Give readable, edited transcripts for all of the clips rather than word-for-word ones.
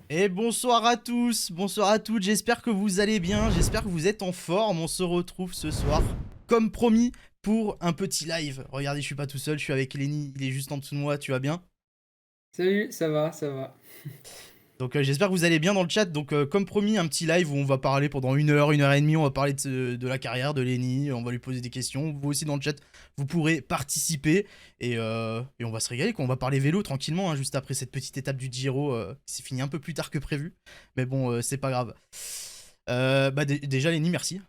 Et bonsoir à tous, bonsoir à toutes, j'espère que vous allez bien, j'espère que vous êtes en forme, on se retrouve ce soir, comme promis, pour un petit live. Regardez, je suis pas tout seul, je suis avec Lenny, il est juste en dessous de moi, tu vas bien? Salut, ça va, ça va. Donc j'espère que vous allez bien dans le chat, donc comme promis, un petit live où on va parler pendant une heure et demie, on va parler de la carrière de Lenny, on va lui poser des questions, vous aussi dans le chat, vous pourrez participer, et on va se régaler, quoi. On va parler vélo tranquillement, hein, juste après cette petite étape du Giro, qui s'est finie un peu plus tard que prévu, mais bon, c'est pas grave. Déjà Lenny, merci.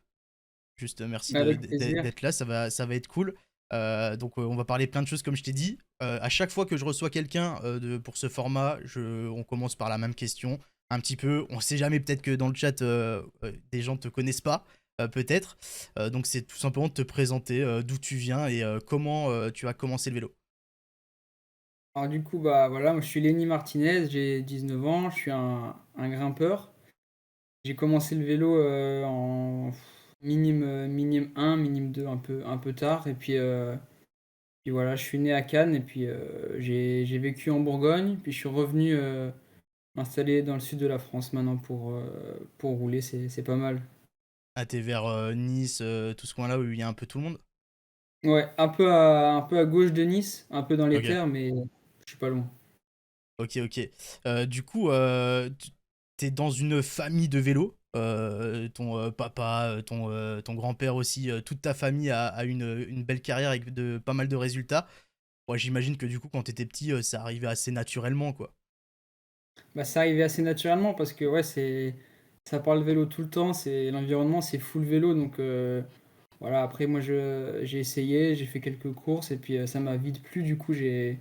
Juste merci Avec plaisir. d'être là, ça va être cool. Donc on va parler plein de choses comme je t'ai dit. À chaque fois que je reçois quelqu'un pour ce format, on commence par la même question. Un petit peu, on sait jamais, peut-être que dans le chat, des gens te connaissent pas, peut-être. Donc c'est tout simplement de te présenter d'où tu viens et comment tu as commencé le vélo. Alors du coup, bah voilà, moi je suis Lenny Martinez, j'ai 19 ans, je suis un grimpeur. J'ai commencé le vélo en minime 1, minime 2, un peu tard. Et puis voilà, je suis né à Cannes et puis j'ai vécu en Bourgogne. Puis je suis revenu m'installer dans le sud de la France maintenant pour rouler, c'est pas mal. Ah, t'es vers Nice, tout ce coin-là où il y a un peu tout le monde. Ouais, un peu à gauche de Nice, un peu dans les Ok. terres, mais je suis pas loin. Ok, ok. Du coup, t'es dans une famille de vélos. Ton papa, ton grand-père aussi, toute ta famille a une belle carrière avec pas mal de résultats. Moi, j'imagine que du coup, quand t'étais petit, ça arrivait assez naturellement, quoi. Bah, c'est arrivé assez naturellement parce que ouais, ça parle vélo tout le temps, c'est l'environnement, c'est full vélo donc voilà, après moi j'ai essayé, j'ai fait quelques courses et puis ça m'a vite plu du coup j'ai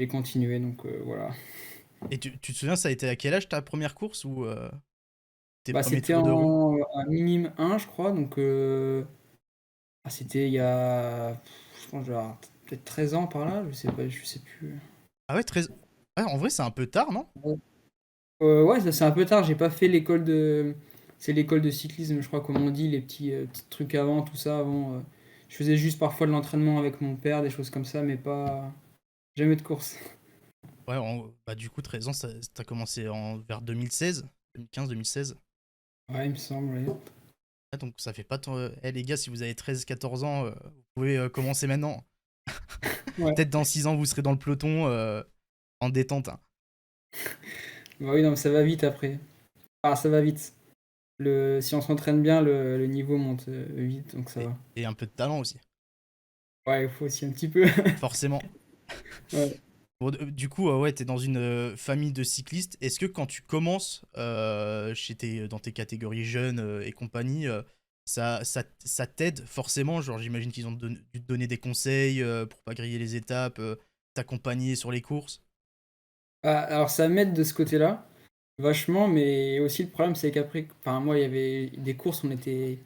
continué donc voilà. Et tu te souviens, ça a été à quel âge ta première course ou tes Bah, premiers c'était tours de roue? en minime 1 je crois donc c'était il y a je pense genre peut-être 13 ans par là, je sais pas, je sais plus. Ah ouais, 13. Ouais, en vrai, c'est un peu tard, non? Ouais, ouais, ça, c'est un peu tard, j'ai pas fait l'école de. C'est l'école de cyclisme, je crois, comme on dit, les petits trucs avant, tout ça. Avant, je faisais juste parfois de l'entraînement avec mon père, des choses comme ça, mais pas. Jamais de course. Ouais, bah, du coup, 13 ans, t'as commencé vers 2016, 2015-2016. Ouais, il me semble, ouais. Ah, donc ça fait pas tant. Eh les gars, si vous avez 13-14 ans, vous pouvez commencer maintenant. Ouais. Peut-être dans 6 ans, vous serez dans le peloton en détente, hein. Bah oui, non, mais ça va vite après. Ah, ça va vite. Si on s'entraîne bien, le niveau monte vite, donc ça va. Et un peu de talent aussi, Ouais, il faut aussi un petit peu. forcément. Ouais. Bon, du coup, ouais, t'es dans une famille de cyclistes. Est-ce que quand tu commences dans tes catégories jeunes et compagnie, ça t'aide forcément? Genre, j'imagine qu'ils ont dû te donner des conseils pour pas griller les étapes, t'accompagner sur les courses. Ah, alors ça m'aide de ce côté-là, vachement, mais aussi le problème, c'est qu'après, enfin, moi, il y avait des courses, on était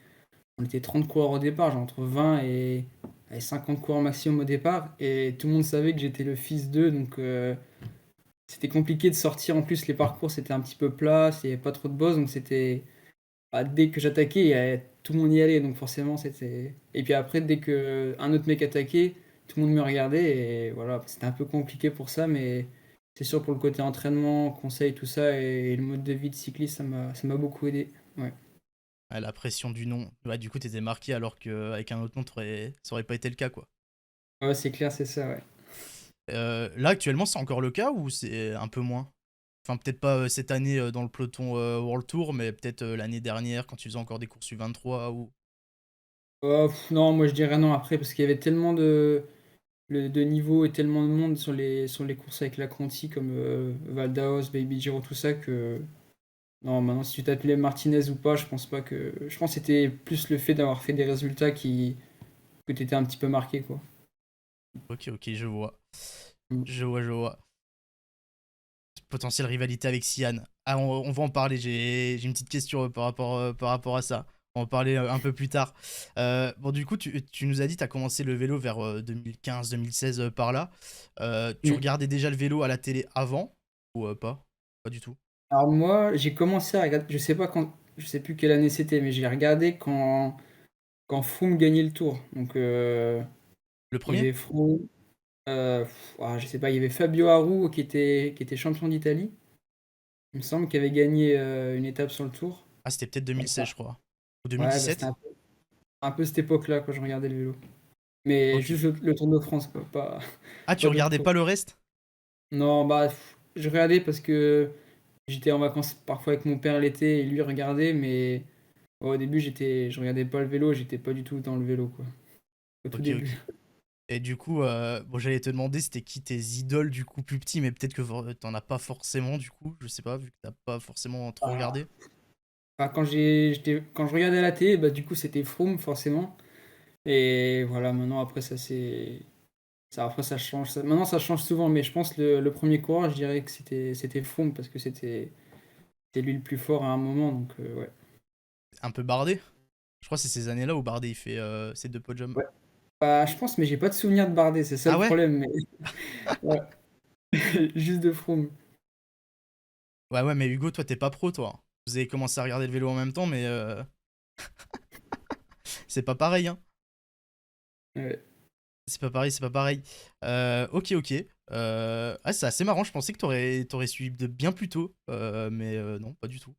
30 coureurs au départ, genre entre 20 et 50 coureurs maximum au départ, et tout le monde savait que j'étais le fils d'eux, donc c'était compliqué de sortir. En plus, les parcours c'était un petit peu plat, il n'y avait pas trop de boss, donc c'était. Bah, dès que j'attaquais, tout le monde y allait, donc forcément c'était. Et puis après, dès que un autre mec attaquait, tout le monde me regardait, et voilà, c'était un peu compliqué pour ça, mais c'est sûr pour le côté entraînement, conseil, tout ça, et le mode de vie de cycliste, ça m'a beaucoup aidé. Ouais, Ah, la pression du nom. Ouais, du coup, t'étais marqué alors qu'avec un autre nom, ça aurait pas été le cas, quoi. ouais, c'est clair, c'est ça, ouais. Là, actuellement, c'est encore le cas ou c'est un peu moins? Enfin, peut-être pas cette année dans le peloton World Tour, mais peut-être l'année dernière quand tu faisais encore des courses U23 ou. Non, moi je dirais non après, parce qu'il y avait tellement de niveaux et tellement de monde sur les courses avec la Conti, comme Val d'Aoste, Baby Giro, tout ça, que non, maintenant si tu t'appelais Martinez ou pas, je pense pas que. Je pense que c'était plus le fait d'avoir fait des résultats que t'étais un petit peu marqué, quoi. Ok, ok, je vois. Mm. Je vois. Potentielle rivalité avec Sian. Ah, on va en parler. J'ai une petite question par rapport à ça. On va en parler un peu plus tard. Bon, du coup, tu nous as dit que tu as commencé le vélo vers 2015-2016 par là. Tu Mm. regardais déjà le vélo à la télé avant ou pas? Pas du tout. Alors moi, j'ai commencé à regarder, je sais pas quand, je sais plus quelle année c'était, mais j'ai regardé quand Froome gagnait le Tour. Donc Le il y premier? avait Froome, je sais pas, il y avait Fabio Aru qui était champion d'Italie. Il me semble qu'il avait gagné une étape sur le Tour. Ah, c'était peut-être Ouais, 2016, je crois. Ou ouais, bah, c'était 2017. un peu cette époque-là quand je regardais le vélo. Mais Ok. juste le Tour de France, quoi, pas, Ah, tu pas d'autres regardais tours. pas le reste? Non, bah, je regardais parce que j'étais en vacances parfois avec mon père l'été et lui regardait, mais au début, je regardais pas le vélo, j'étais pas du tout dans le vélo, quoi. Au tout Ok, début. ok. Et du coup, bon, j'allais te demander c'était qui tes idoles du coup plus petit, mais peut-être que t'en as pas forcément du coup, je sais pas, vu que t'as pas forcément trop Ah. regardé. Enfin, quand je regardais la télé, bah, du coup, c'était Froome, forcément. Et voilà, maintenant, après, après, ça change. Maintenant, ça change souvent, mais je pense le premier coureur, je dirais que c'était Froome, parce que c'était lui le plus fort à un moment, donc ouais. Un peu Bardet. Je crois que c'est ces années-là où Bardet il fait ses deux podiums. Ouais. Bah, je pense, mais j'ai pas de souvenir de Bardet, c'est ça Ah le ouais? problème. Mais ouais, juste de Froome. Ouais, ouais, mais Hugo, toi t'es pas pro, toi. Vous avez commencé à regarder le vélo en même temps, mais c'est pas pareil, hein. Ouais. C'est pas pareil, c'est pas pareil. Ok, ok. Ah, c'est assez marrant, je pensais que t'aurais suivi de bien plus tôt, mais non, pas du tout.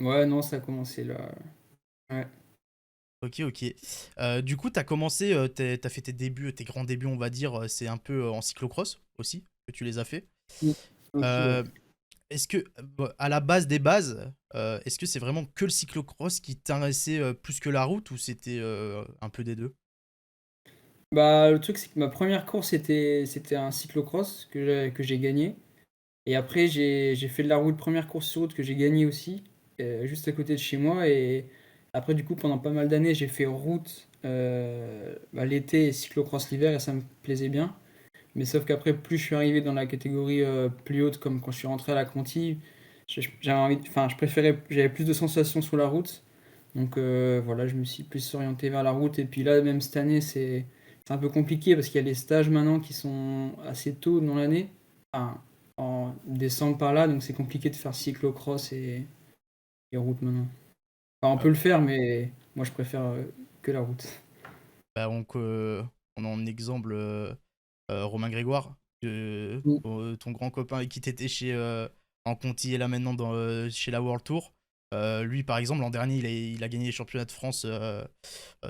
Ouais, non, ça a commencé là. Ouais. Ok, ok. Du coup, t'as commencé, t'as fait tes débuts, tes grands débuts, on va dire, c'est un peu en cyclocross aussi, que tu les as fait. Mm. Aussi, ouais. Euh, Est-ce que, à la base des bases, est-ce que c'est vraiment que le cyclocross qui t'intéressait plus que la route ou c'était un peu des deux? Bah, le truc, c'est que ma première course, c'était un cyclocross que j'ai gagné. Et après, j'ai fait de la route, première course sur route que j'ai gagnée aussi, juste à côté de chez moi. Et après, du coup, pendant pas mal d'années, j'ai fait route bah, l'été et cyclocross l'hiver, et ça me plaisait bien. Mais sauf qu'après, plus je suis arrivé dans la catégorie plus haute, comme quand je suis rentré à la Conti, j'avais envie, enfin, j'avais plus de sensations sur la route. Donc voilà, je me suis plus orienté vers la route. Et puis là, même cette année, c'est un peu compliqué parce qu'il y a les stages maintenant qui sont assez tôt dans l'année. Enfin, en décembre par là, donc c'est compliqué de faire cyclocross et route maintenant. Enfin, on Euh, peut le faire, mais moi je préfère que la route. Bah, on a en exemple Romain Grégoire, Mm. ton grand copain avec qui t'étais chez en Conti et là maintenant chez la World Tour. Lui, par exemple, l'an dernier, il a gagné les championnats de France.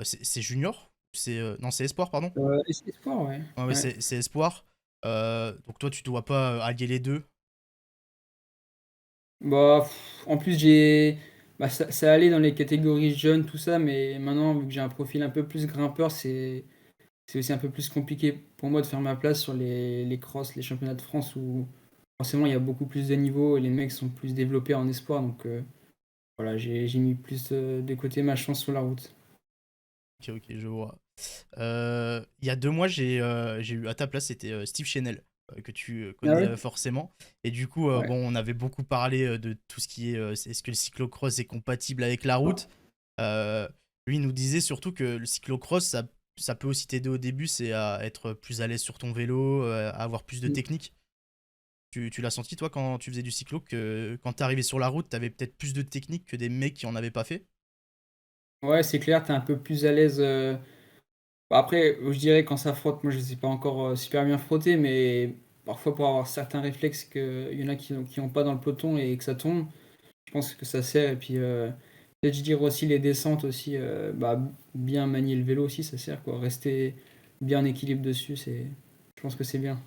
C'est junior? Non, c'est espoir, pardon. Espoir, ouais. Ouais, ouais, Ouais. c'est espoir. Donc toi, tu dois pas allier les deux. Bah, en plus, bah, ça allait dans les catégories jeunes, tout ça, mais maintenant, vu que j'ai un profil un peu plus grimpeur, c'est aussi un peu plus compliqué pour moi de faire ma place sur les crosses, les championnats de France où forcément il y a beaucoup plus de niveaux et les mecs sont plus développés en espoir. Donc voilà, j'ai mis plus de côté ma chance sur la route. Ok, ok, je vois. Il y a 2 mois, j'ai eu à ta place, c'était Steve Chenel, que tu Ah connais ouais? forcément. Et du coup, Ouais. bon, on avait beaucoup parlé de tout ce qui est, est-ce que le cyclocross est compatible avec la route? Euh, Lui, il nous disait surtout que le cyclocross, ça peut aussi t'aider au début, c'est à être plus à l'aise sur ton vélo, à avoir plus de technique. Tu l'as senti, toi, quand tu faisais du cyclo, que quand t'es arrivé sur la route, t'avais peut-être plus de technique que des mecs qui en avaient pas fait? Ouais, c'est clair, t'es un peu plus à l'aise. Bah, après, je dirais quand ça frotte, moi je sais pas encore super bien frotter, mais parfois pour avoir certains réflexes qu'il y en a qui ont pas dans le peloton et que ça tombe, je pense que ça sert. Et puis peut-être je dirais aussi les descentes aussi, bah, bien manier le vélo aussi, ça sert quoi. Rester bien en équilibre dessus, je pense que c'est bien.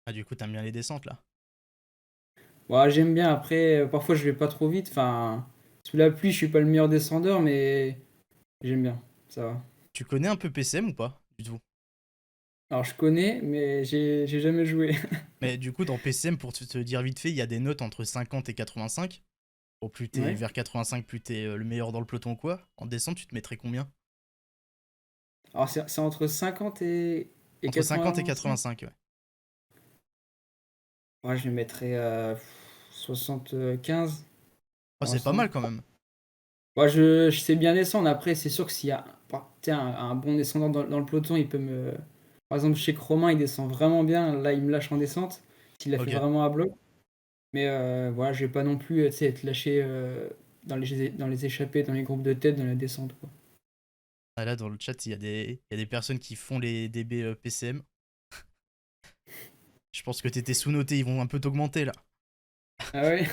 Ah, du coup, t'aimes bien les descentes, là. Ouais, j'aime bien. Après, parfois je vais pas trop vite. Enfin, sous la pluie, je suis pas le meilleur descendeur, mais j'aime bien. Ça va. Tu connais un peu PCM ou pas? Du tout. Alors je connais, mais j'ai jamais joué. Mais du coup, dans PCM, pour te dire vite fait, il y a des notes entre 50 et 85. Au plus t'es Ouais. vers 85, plus t'es le meilleur dans le peloton ou quoi. En descente, tu te mettrais combien? Alors c'est entre 50 et Entre 50 et 85. 85, ouais. Ouais, je le mettrais à 75 Oh, pour c'est pas l'instant. mal quand même. Moi, je sais bien descendre. Après, c'est sûr que s'il y a tiens, un bon descendant dans le peloton, il peut me. Par exemple, chez Romain, il descend vraiment bien. Là, il me lâche en descente. S'il a fait Ok. vraiment à bloc. Mais voilà, je vais pas non plus tu sais, être lâché dans les échappées, dans les groupes de tête, dans la descente, quoi. Ah, là, dans le chat, il y a des personnes qui font les DB PCM. Je pense que t'étais sous-noté, ils vont un peu t'augmenter là. Ah ouais?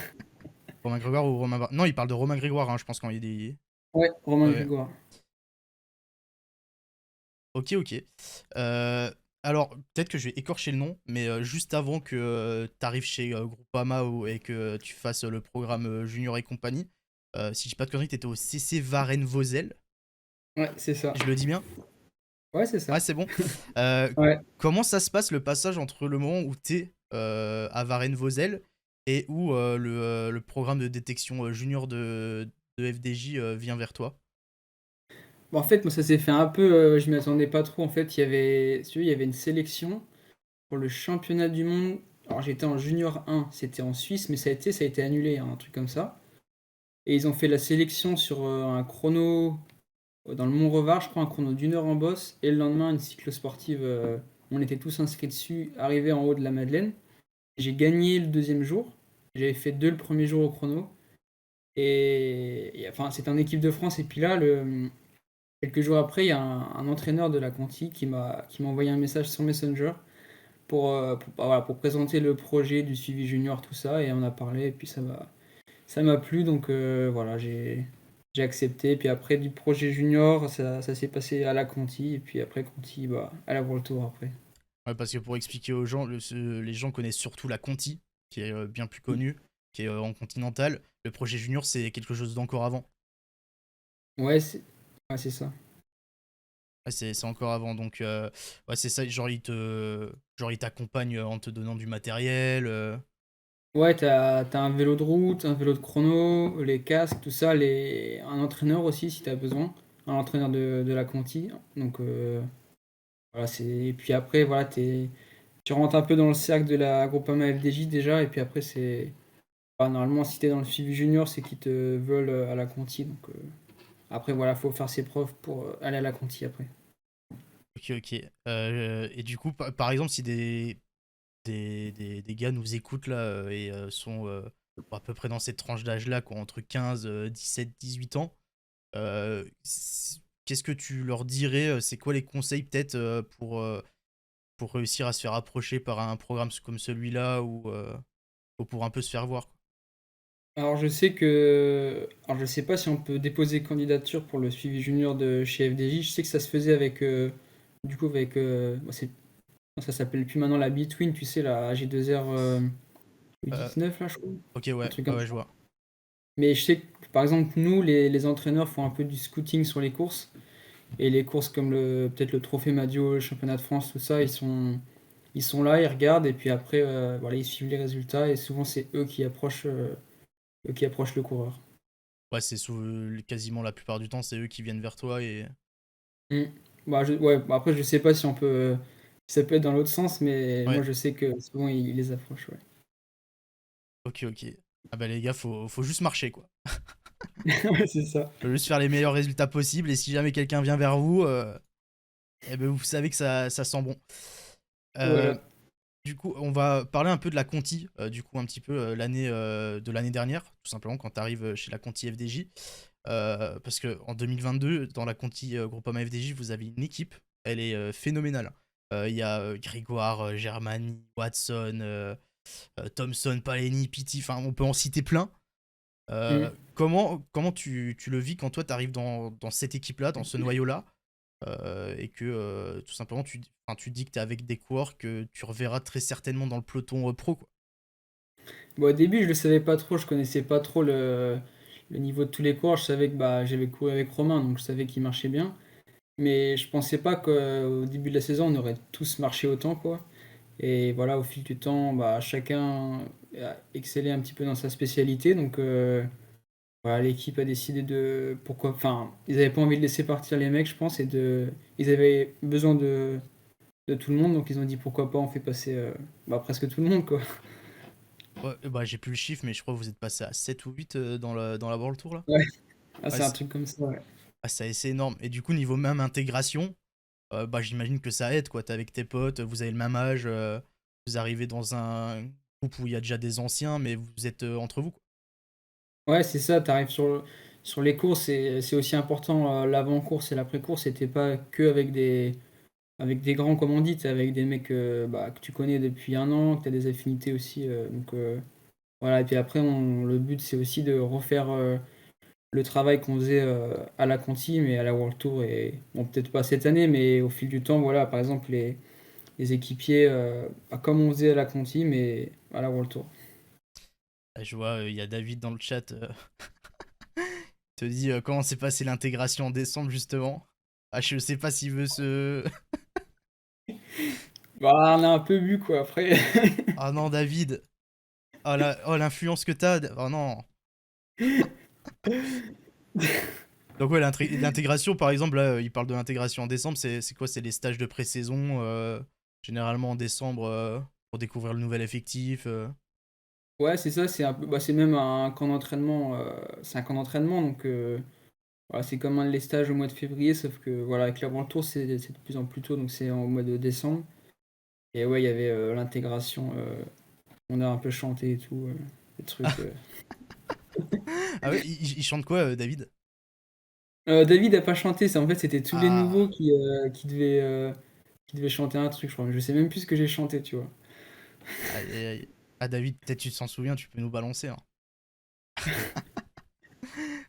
Romain Grégoire ou Romain Non, il parle de Romain Grégoire, hein, je pense, quand il dit. Ouais, Romain Ouais. Grégoire. Ok, ok. Euh, alors, peut-être que je vais écorcher le nom, mais juste avant que tu arrives chez Groupama et que tu fasses le programme Junior et compagnie, si je dis pas de conneries, t'étais au CC Varennes-Vauzelles. Ouais, c'est ça. Je le dis bien? Ouais, c'est Ouais, ça. c'est bon. Euh, Ouais. comment ça se passe le passage entre le moment où t'es à Varennes-Vauzelles et où le programme de détection junior de FDJ vient vers toi? Bon, en fait, moi, ça s'est fait un peu, je m'y attendais pas trop. En fait, si tu veux, il y avait une sélection pour le championnat du monde. Alors, j'étais en junior 1, c'était en Suisse, mais ça a été annulé, hein, un truc comme ça. Et ils ont fait la sélection sur un chrono dans le Mont-Revard, je crois, un chrono d'une heure en bosse. Et le lendemain, une cyclosportive. On était tous inscrits dessus, arrivé en haut de la Madeleine. J'ai gagné le deuxième jour. J'avais fait deux le premier jour au chrono. Enfin, c'était en équipe de France. Et puis là, quelques jours après, il y a un entraîneur de la Conti qui m'a envoyé un message sur Messenger pour présenter le projet du suivi junior, tout ça. Et on a parlé. Et puis ça m'a plu. Donc voilà, j'ai accepté. Puis après, du projet junior, ça s'est passé à la Conti. Et puis après, Conti, bah, à la World Tour après. Ouais, parce que pour expliquer aux gens, les gens connaissent surtout la Conti, qui est bien plus connue, qui est en continental. Le projet junior, c'est quelque chose d'encore avant. Ouais, c'est ça. Ouais, c'est encore avant, donc ouais, c'est ça. Genre, il t'accompagne en te donnant du matériel. Ouais, t'as un vélo de route, un vélo de chrono, les casques, tout ça, un entraîneur aussi si t'as besoin, un entraîneur de la Conti. Donc voilà, et puis après, voilà, tu rentres un peu dans le cercle de la Groupama FDJ déjà, et puis après, normalement, si t'es dans le suivi junior, c'est qu'ils te veulent à la Conti. Donc après, voilà, faut faire ses preuves pour aller à la Conti après. Ok, ok. Et du coup, par exemple, si des gars nous écoutent là et sont à peu près dans cette tranche d'âge-là, quoi, entre 15, 17, 18 ans, qu'est-ce que tu leur dirais? C'est quoi les conseils peut-être pour réussir à se faire approcher par un programme comme celui-là ou pour un peu se faire voir, quoi. Alors je sais pas si on peut déposer candidature pour le suivi junior de chez FDJ. Je sais que ça se faisait du coup, bon, ça s'appelle plus maintenant la Between, tu sais, la G2R Euh, U19 là, je crois, ok, un ouais, truc ouais, comme ouais, ça. je vois. Mais je sais que, par exemple, nous, les entraîneurs font un peu du scouting sur les courses. Et les courses comme peut-être le Trophée Madio, le Championnat de France, tout ça, ils sont là, ils regardent, et puis après, voilà, ils suivent les résultats, et souvent, c'est eux qui approchent le coureur. Ouais, quasiment la plupart du temps, c'est eux qui viennent vers toi et. Mm. Bah, ouais, bah, après, je sais pas si ça peut être dans l'autre sens, mais moi, Ouais, je sais que souvent, ils les approchent, ouais. ok, ok. Ah bah les gars, faut juste marcher, quoi. Ouais, c'est ça. Faut juste faire les meilleurs résultats possibles et si jamais quelqu'un vient vers vous, eh ben vous savez que ça sent bon. Euh, Voilà. du coup, on va parler un peu de la Conti, du coup un petit peu de l'année dernière, tout simplement quand tu arrives chez la Conti FDJ. Parce que en 2022, dans la Conti Groupama FDJ, vous avez une équipe, elle est phénoménale. Il y a Grégoire, Germani, Watson, Thompson, Paleni, Pitti, enfin on peut en citer plein. Mm. Comment tu le vis quand toi t'arrives dans cette équipe-là, dans ce noyau-là, et que tout simplement enfin, tu dis que t'es avec des coureurs que tu reverras très certainement dans le peloton pro, quoi. Bon, au début, je le savais pas trop, je connaissais pas trop le niveau de tous les coureurs. Je savais que bah, j'avais couru avec Romain, donc je savais qu'il marchait bien. Mais je pensais pas qu'au début de la saison, on aurait tous marché autant, quoi. Et voilà, au fil du temps, bah, chacun a excellé un petit peu dans sa spécialité. Donc voilà, l'équipe a décidé enfin, ils avaient pas envie de laisser partir les mecs, je pense, ils avaient besoin de tout le monde, donc ils ont dit pourquoi pas, on fait passer bah, presque tout le monde, quoi. Ouais, bah j'ai plus le chiffre, mais je crois que vous êtes passé à 7 ou 8 dans la World Tour là. Ouais, ah, Ouais, c'est un truc comme ça, ouais. c'est assez énorme. Et du coup, niveau même intégration, bah j'imagine que ça aide, quoi. T'es avec tes potes, vous avez le même âge, vous arrivez dans un groupe où il y a déjà des anciens, mais vous êtes entre vous, quoi. Ouais, c'est ça, tu arrives sur les courses, et c'est aussi important, l'avant-course et l'après-course, c'était pas que avec des grands, comme on dit, t'es avec des mecs bah, que tu connais depuis un an, que tu as des affinités aussi. Donc Voilà, et puis après, le but, c'est aussi de refaire le travail qu'on faisait à la Conti, mais à la World Tour, et bon, peut-être pas cette année, mais au fil du temps, voilà, par exemple, les équipiers, bah, comme on faisait à la Conti, mais à la World Tour. Ah, je vois, il y a David dans le chat, te dit comment s'est passée l'intégration en décembre, justement. Ah, je sais pas s'il veut se. Bah, on a un peu vu, quoi, après. Ah non, David. Oh, l'influence que t'as. Oh non. Donc ouais, l'intégration, par exemple, là, il parle de l'intégration en décembre, c'est quoi? C'est les stages de pré-saison, généralement en décembre, pour découvrir le nouvel effectif. Ouais, c'est ça, c'est un peu, bah, c'est même un camp d'entraînement, c'est un camp d'entraînement, donc voilà, c'est comme un les stages au mois de février, sauf que voilà, avec la World Tour, c'est de plus en plus tôt, donc c'est au mois de décembre. Et ouais, il y avait l'intégration, on a un peu chanté et tout, des trucs. Ah ouais, il chante quoi, David? David a pas chanté, ça en fait c'était tous les Ah, nouveaux qui devaient chanter un truc, je crois. Mais je sais même plus ce que j'ai chanté, tu vois. aïe, aïe, aïe. Ah, David, peut-être tu t'en souviens, tu peux nous balancer, hein.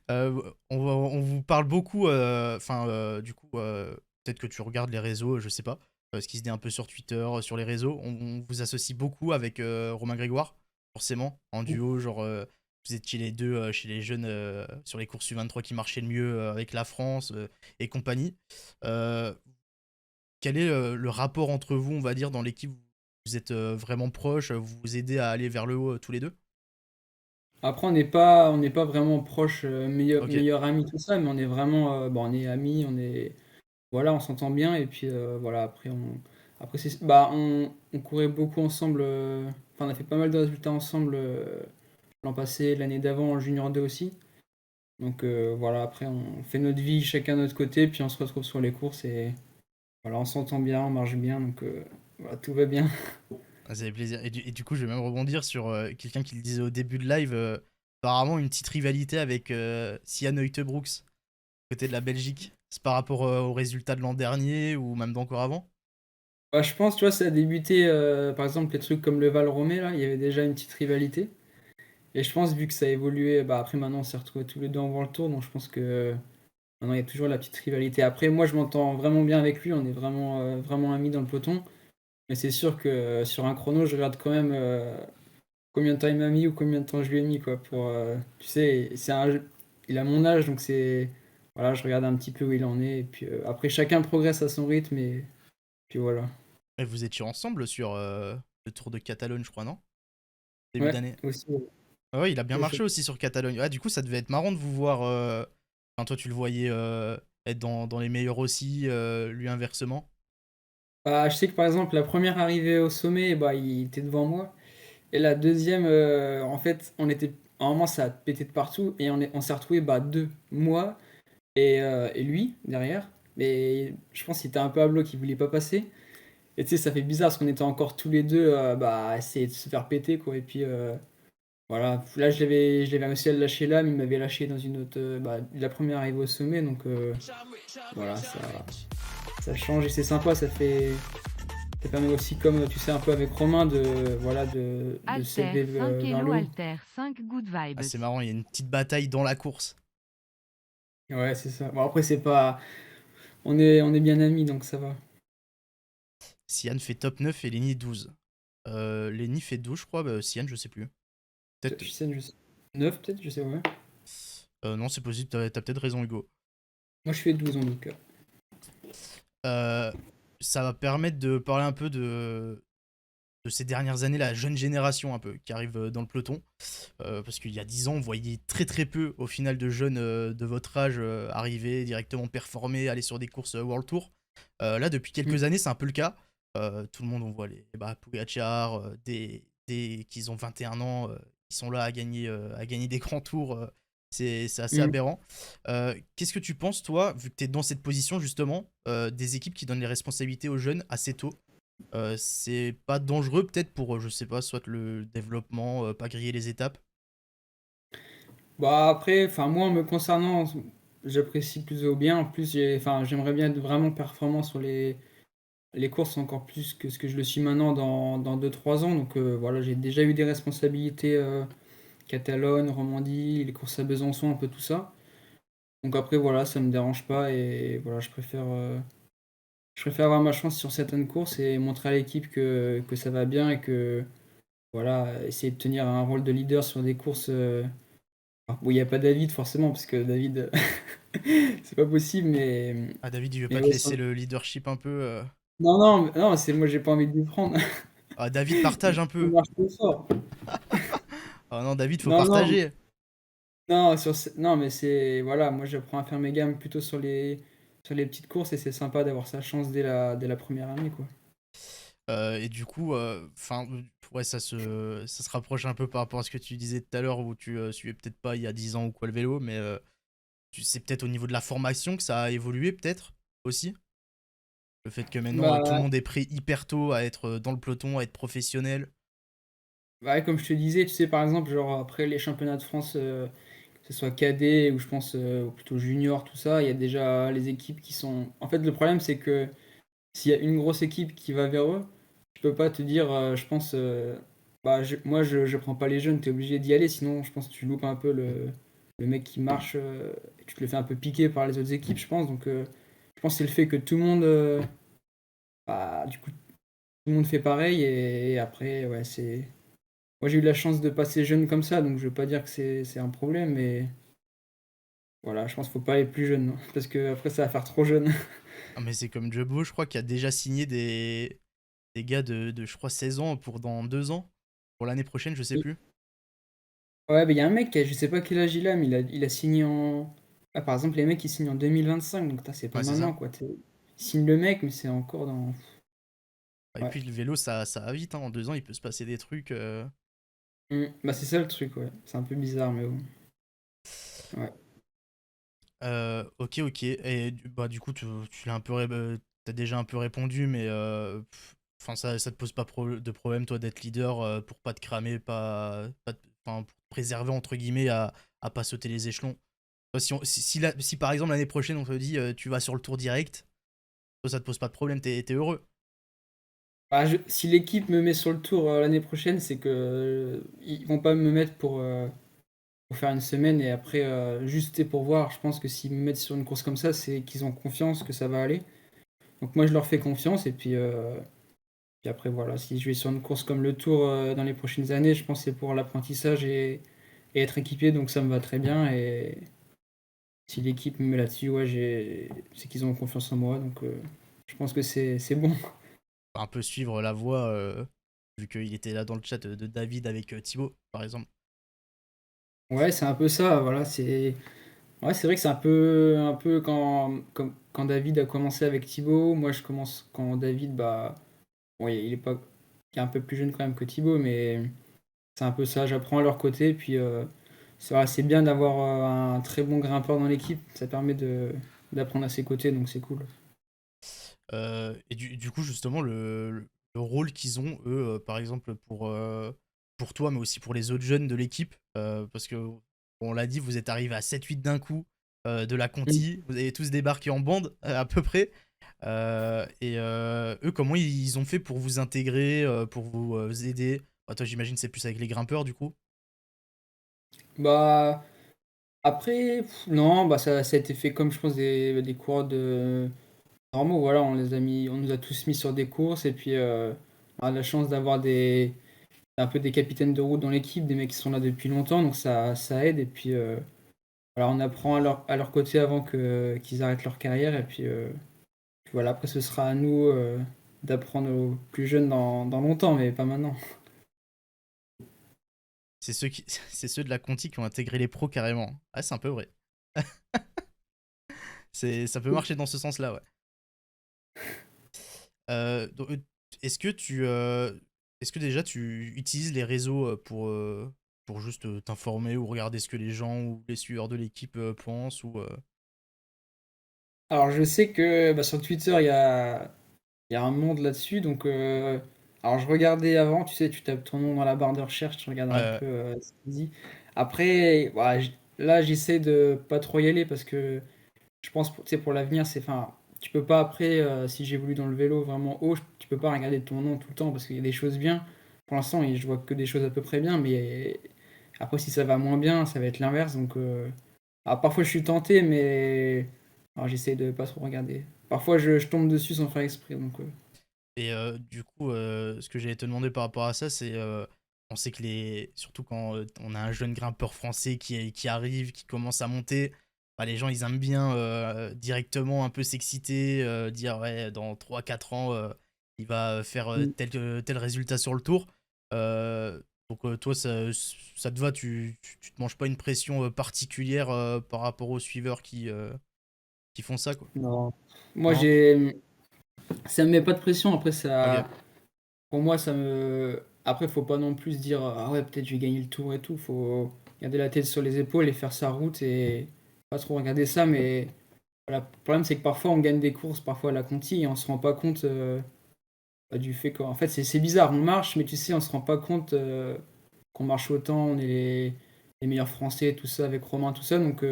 On vous parle beaucoup, enfin, du coup, peut-être que tu regardes les réseaux, je sais pas, ce qui se dit un peu sur Twitter, sur les réseaux. On vous associe beaucoup avec Romain Grégoire, forcément, en duo, genre, vous étiez les deux chez les jeunes sur les courses U23 qui marchaient le mieux avec la France et compagnie. Euh, Quel est le rapport entre vous, on va dire, dans l'équipe? Vous êtes vraiment proches, vous vous aidez à aller vers le haut tous les deux? Après, on n'est pas vraiment proches, Ok. meilleurs amis, tout ça, mais on est vraiment, bon, on est amis, voilà, on s'entend bien, et puis voilà, après, bah, on courait beaucoup ensemble, enfin, on a fait pas mal de résultats ensemble l'an passé, l'année d'avant en Junior 2 aussi. Donc voilà, après, on fait notre vie chacun de notre côté, puis on se retrouve sur les courses, et voilà, on s'entend bien, on marche bien, donc voilà, tout va bien. Ah, ça fait plaisir. Et du coup, je vais même rebondir sur quelqu'un qui le disait au début de live. Apparemment, une petite rivalité avec Sian Uijtebroeks, côté de la Belgique. C'est par rapport aux résultats de l'an dernier ou même d'encore avant? Bah, je pense, tu vois, ça a débuté, par exemple, les trucs comme le Val Romé, là, il y avait déjà une petite rivalité. Et je pense, vu que ça a évolué, bah, après maintenant, on s'est retrouvés tous les deux en World Tour, donc je pense que maintenant, il y a toujours la petite rivalité. Après, moi, je m'entends vraiment bien avec lui, on est vraiment, vraiment amis dans le peloton. Mais c'est sûr que sur un chrono, je regarde quand même combien de temps il m'a mis ou combien de temps je lui ai mis, quoi. Tu sais, il a mon âge, donc c'est. Voilà, je regarde un petit peu où il en est. Et puis après, chacun progresse à son rythme, et puis voilà. Et vous étiez ensemble sur le Tour de Catalogne, je crois, non? Début Ouais, d'année. aussi. Ah ouais, il a bien Aussi. marché aussi sur Catalogne. Ah, du coup, ça devait être marrant de vous voir. Enfin, toi, tu le voyais être dans les meilleurs aussi, lui inversement. Bah, je sais que par exemple, la première arrivée au sommet, bah, il était devant moi. Et la deuxième, en fait, à un moment, ça a pété de partout. Et on s'est retrouvés, bah, deux. Moi et lui, derrière. Mais je pense qu'il était un peu à bloc, il voulait pas passer. Et tu sais, ça fait bizarre parce qu'on était encore tous les deux bah, à essayer de se faire péter, quoi. Et puis, voilà. Là, je l'avais réussi à le lâcher là, mais il m'avait lâché dans une autre. Bah, la première arrivée au sommet. Donc, voilà, ça change et c'est sympa. Ça permet aussi, comme tu sais, un peu avec Romain, de Alter s'élever 5 vers Hello le haut. Alter 5 Good Ah, Vibes. c'est marrant, il y a une petite bataille dans la course. Ouais, c'est ça. Bon, après, c'est pas. On est bien amis, donc ça va. Sian fait top 9 et Lenny 12. Lenny fait 12, je crois. Bah, Sian, je sais plus. Peut-être. Je sais, 9 peut-être, je sais, ouais. Non, c'est possible, t'as peut-être raison, Hugo. Moi, je fais 12 en tout cas. Euh, Ça va permettre de parler un peu de ces dernières années, la jeune génération un peu, qui arrive dans le peloton. Parce qu'il y a 10 ans, on voyait très très peu au final de jeunes de votre âge arriver, directement performer, aller sur des courses World Tour. Là, depuis Mm. quelques années, c'est un peu le cas. Tout le monde, on voit les Pogacar, des qu'ils ont 21 ans, ils sont là à gagner des grands tours. C'est assez Mm. aberrant. Qu'est-ce que tu penses, toi, vu que tu es dans cette position, justement, des équipes qui donnent les responsabilités aux jeunes assez tôt? C'est pas dangereux, peut-être, pour, je sais pas, soit le développement, pas griller les étapes? Bah, après, enfin, moi, en me concernant, j'apprécie plutôt bien. En plus, enfin, j'aimerais bien être vraiment performant sur les courses encore plus que ce que je le suis maintenant dans 2 3 ans. Donc voilà, j'ai déjà eu des responsabilités Catalogne, Romandie, les courses à Besançon, un peu tout ça. Donc après, voilà, ça me dérange pas et voilà, je préfère avoir ma chance sur certaines courses et montrer à l'équipe que ça va bien et que, voilà, essayer de tenir un rôle de leader sur des courses, où il y a pas David forcément parce que David, c'est pas possible, Ah, David, il veut mais pas te ouais, laisser le leadership un peu. non, non, non, c'est moi, j'ai pas envie de lui prendre. Ah, David, partage un Il peu. marche trop fort. Ah non, David, faut Non, non, partager. non, non, mais c'est, voilà, moi j'apprends à faire mes gammes plutôt sur les petites courses et c'est sympa d'avoir sa chance dès la première année, quoi. Et du coup, enfin, ouais, ça se rapproche un peu par rapport à ce que tu disais tout à l'heure où tu suivais peut-être pas il y a 10 ans ou quoi le vélo, mais c'est peut-être au niveau de la formation que ça a évolué, peut-être aussi. Le fait que maintenant tout le Bah, monde est pris hyper tôt à être dans le peloton, à être professionnel. ouais, comme je te disais, tu sais, par exemple, genre après les championnats de France, que ce soit cadet ou je pense ou plutôt junior, tout ça, il y a déjà les équipes qui sont. En fait, le problème, c'est que s'il y a une grosse équipe qui va vers eux, tu peux pas te dire, je pense, bah, moi, je prends pas les jeunes, tu es obligé d'y aller, sinon, je pense que tu loupes un peu le mec qui marche et tu te le fais un peu piquer par les autres équipes, je pense. Donc, je pense que c'est le fait que tout le monde, bah, du coup, tout le monde fait pareil et après, ouais, c'est. Moi, j'ai eu la chance de passer jeune comme ça, donc je veux pas dire que c'est un problème, mais voilà, je pense qu'il faut pas aller plus jeune, non, parce que après ça va faire trop jeune. Ah, mais c'est comme Jumbo, je crois, qui a déjà signé des gars je crois, 16 ans pour dans 2 ans. Pour l'année prochaine, je sais plus. Ouais, mais il y a un mec, je sais pas quel âge il a, mais il a signé en. Ah, par exemple, les mecs ils signent en 2025, donc c'est pas Ouais, c'est ça. maintenant quoi. Il signe le mec, mais c'est encore dans. Et Ouais. puis le vélo, ça va vite, hein. En 2 ans, il peut se passer des trucs. Bah, c'est ça le truc, ouais. C'est un peu bizarre, mais bon. Ouais. Ok, ok. Et bah, du coup, tu l'as un peu, t'as déjà un peu répondu, mais enfin, ça te pose pas de problème, toi, d'être leader pour pas te cramer, enfin, pour te préserver entre guillemets à pas sauter les échelons. Toi, si par exemple l'année prochaine on te dit tu vas sur le tour direct, toi, ça te pose pas de problème, t'es heureux. Bah, si l'équipe me met sur le tour l'année prochaine, c'est que ils vont pas me mettre pour faire une semaine et après juste pour voir. Je pense que s'ils me mettent sur une course comme ça, c'est qu'ils ont confiance que ça va aller. Donc moi je leur fais confiance et puis après voilà, si je vais sur une course comme le Tour dans les prochaines années, je pense que c'est pour l'apprentissage et être équipé, donc ça me va très bien. Et si l'équipe me met là-dessus, ouais, c'est qu'ils ont confiance en moi, donc je pense que c'est bon. Un peu suivre la voie, vu qu'il était là dans le chat de David avec Thibaut, par exemple. Ouais, c'est un peu ça, voilà, c'est vrai que c'est un peu quand David a commencé avec Thibaut, moi je commence quand David, bah, bon, il est pas, il est un peu plus jeune quand même que Thibaut, mais c'est un peu ça, j'apprends à leur côté, puis c'est vrai, c'est bien d'avoir un très bon grimpeur dans l'équipe, ça permet d'apprendre à ses côtés, donc c'est cool. Et du coup, justement, le rôle qu'ils ont, eux, par exemple, pour toi, mais aussi pour les autres jeunes de l'équipe, parce que, on l'a dit, vous êtes arrivés à 7-8 d'un coup de la Mm. Conti, vous avez tous débarqué en bande, à peu près. Eux, comment ils ont fait pour vous intégrer, pour vous aider? Bah, toi, j'imagine c'est plus avec les grimpeurs, du coup. Bah, après, non, bah ça a été fait comme je pense des coureurs de normaux, voilà, on nous a tous mis sur des courses, et puis on a la chance d'avoir un peu des capitaines de route dans l'équipe, des mecs qui sont là depuis longtemps, donc ça aide, et puis voilà, on apprend à leur côté avant qu'ils arrêtent leur carrière, et puis voilà, après ce sera à nous d'apprendre aux plus jeunes dans longtemps, mais pas maintenant. C'est ceux de la Conti qui ont intégré les pros carrément. Ah, c'est un peu vrai. Ça peut marcher dans ce sens-là, ouais. Donc, est-ce que est-ce que déjà tu utilises les réseaux pour juste t'informer ou regarder ce que les gens ou les suiveurs de l'équipe pensent ou Alors je sais que bah, sur Twitter, il y a un monde là-dessus, donc alors je regardais avant, tu sais, tu tapes ton nom dans la barre de recherche, tu regardes un euh, peu ce qu'il dit. Après, voilà, là j'essaie de pas trop y aller parce que je pense, tu sais, pour l'avenir, enfin, tu peux pas après, si j'évolue dans le vélo vraiment haut, tu peux pas regarder ton nom tout le temps parce qu'il y a des choses bien. Pour l'instant, je vois que des choses à peu près bien, mais Après, si ça va moins bien, ça va être l'inverse. Donc, alors, parfois, je suis tenté, mais alors, j'essaie de pas trop regarder. Parfois, je tombe dessus sans faire exprès. Donc, Et du coup, ce que j'allais te demander par rapport à ça, c'est on sait que surtout quand on a un jeune grimpeur français qui arrive, qui commence à monter, bah, les gens ils aiment bien directement un peu s'exciter, dire ouais, dans 3 4 ans, il va faire mm. tel résultat sur le tour. Donc toi, ça te va, tu te manges pas une pression particulière par rapport aux suiveurs qui font ça, quoi. Non. Moi, Non? ça me met pas de pression. Après, Ok. pour moi, après, faut pas non plus se dire, ah ouais, peut-être je vais gagner le tour et tout. Faut garder la tête sur les épaules et faire sa route et pas trop regarder ça. Mais voilà, le problème, c'est que parfois, on gagne des courses, parfois à la Conti, et on se rend pas compte du fait qu'en fait, c'est bizarre. On marche, mais tu sais, on se rend pas compte qu'on marche autant. On est les meilleurs Français, tout ça, avec Romain, tout ça. Donc,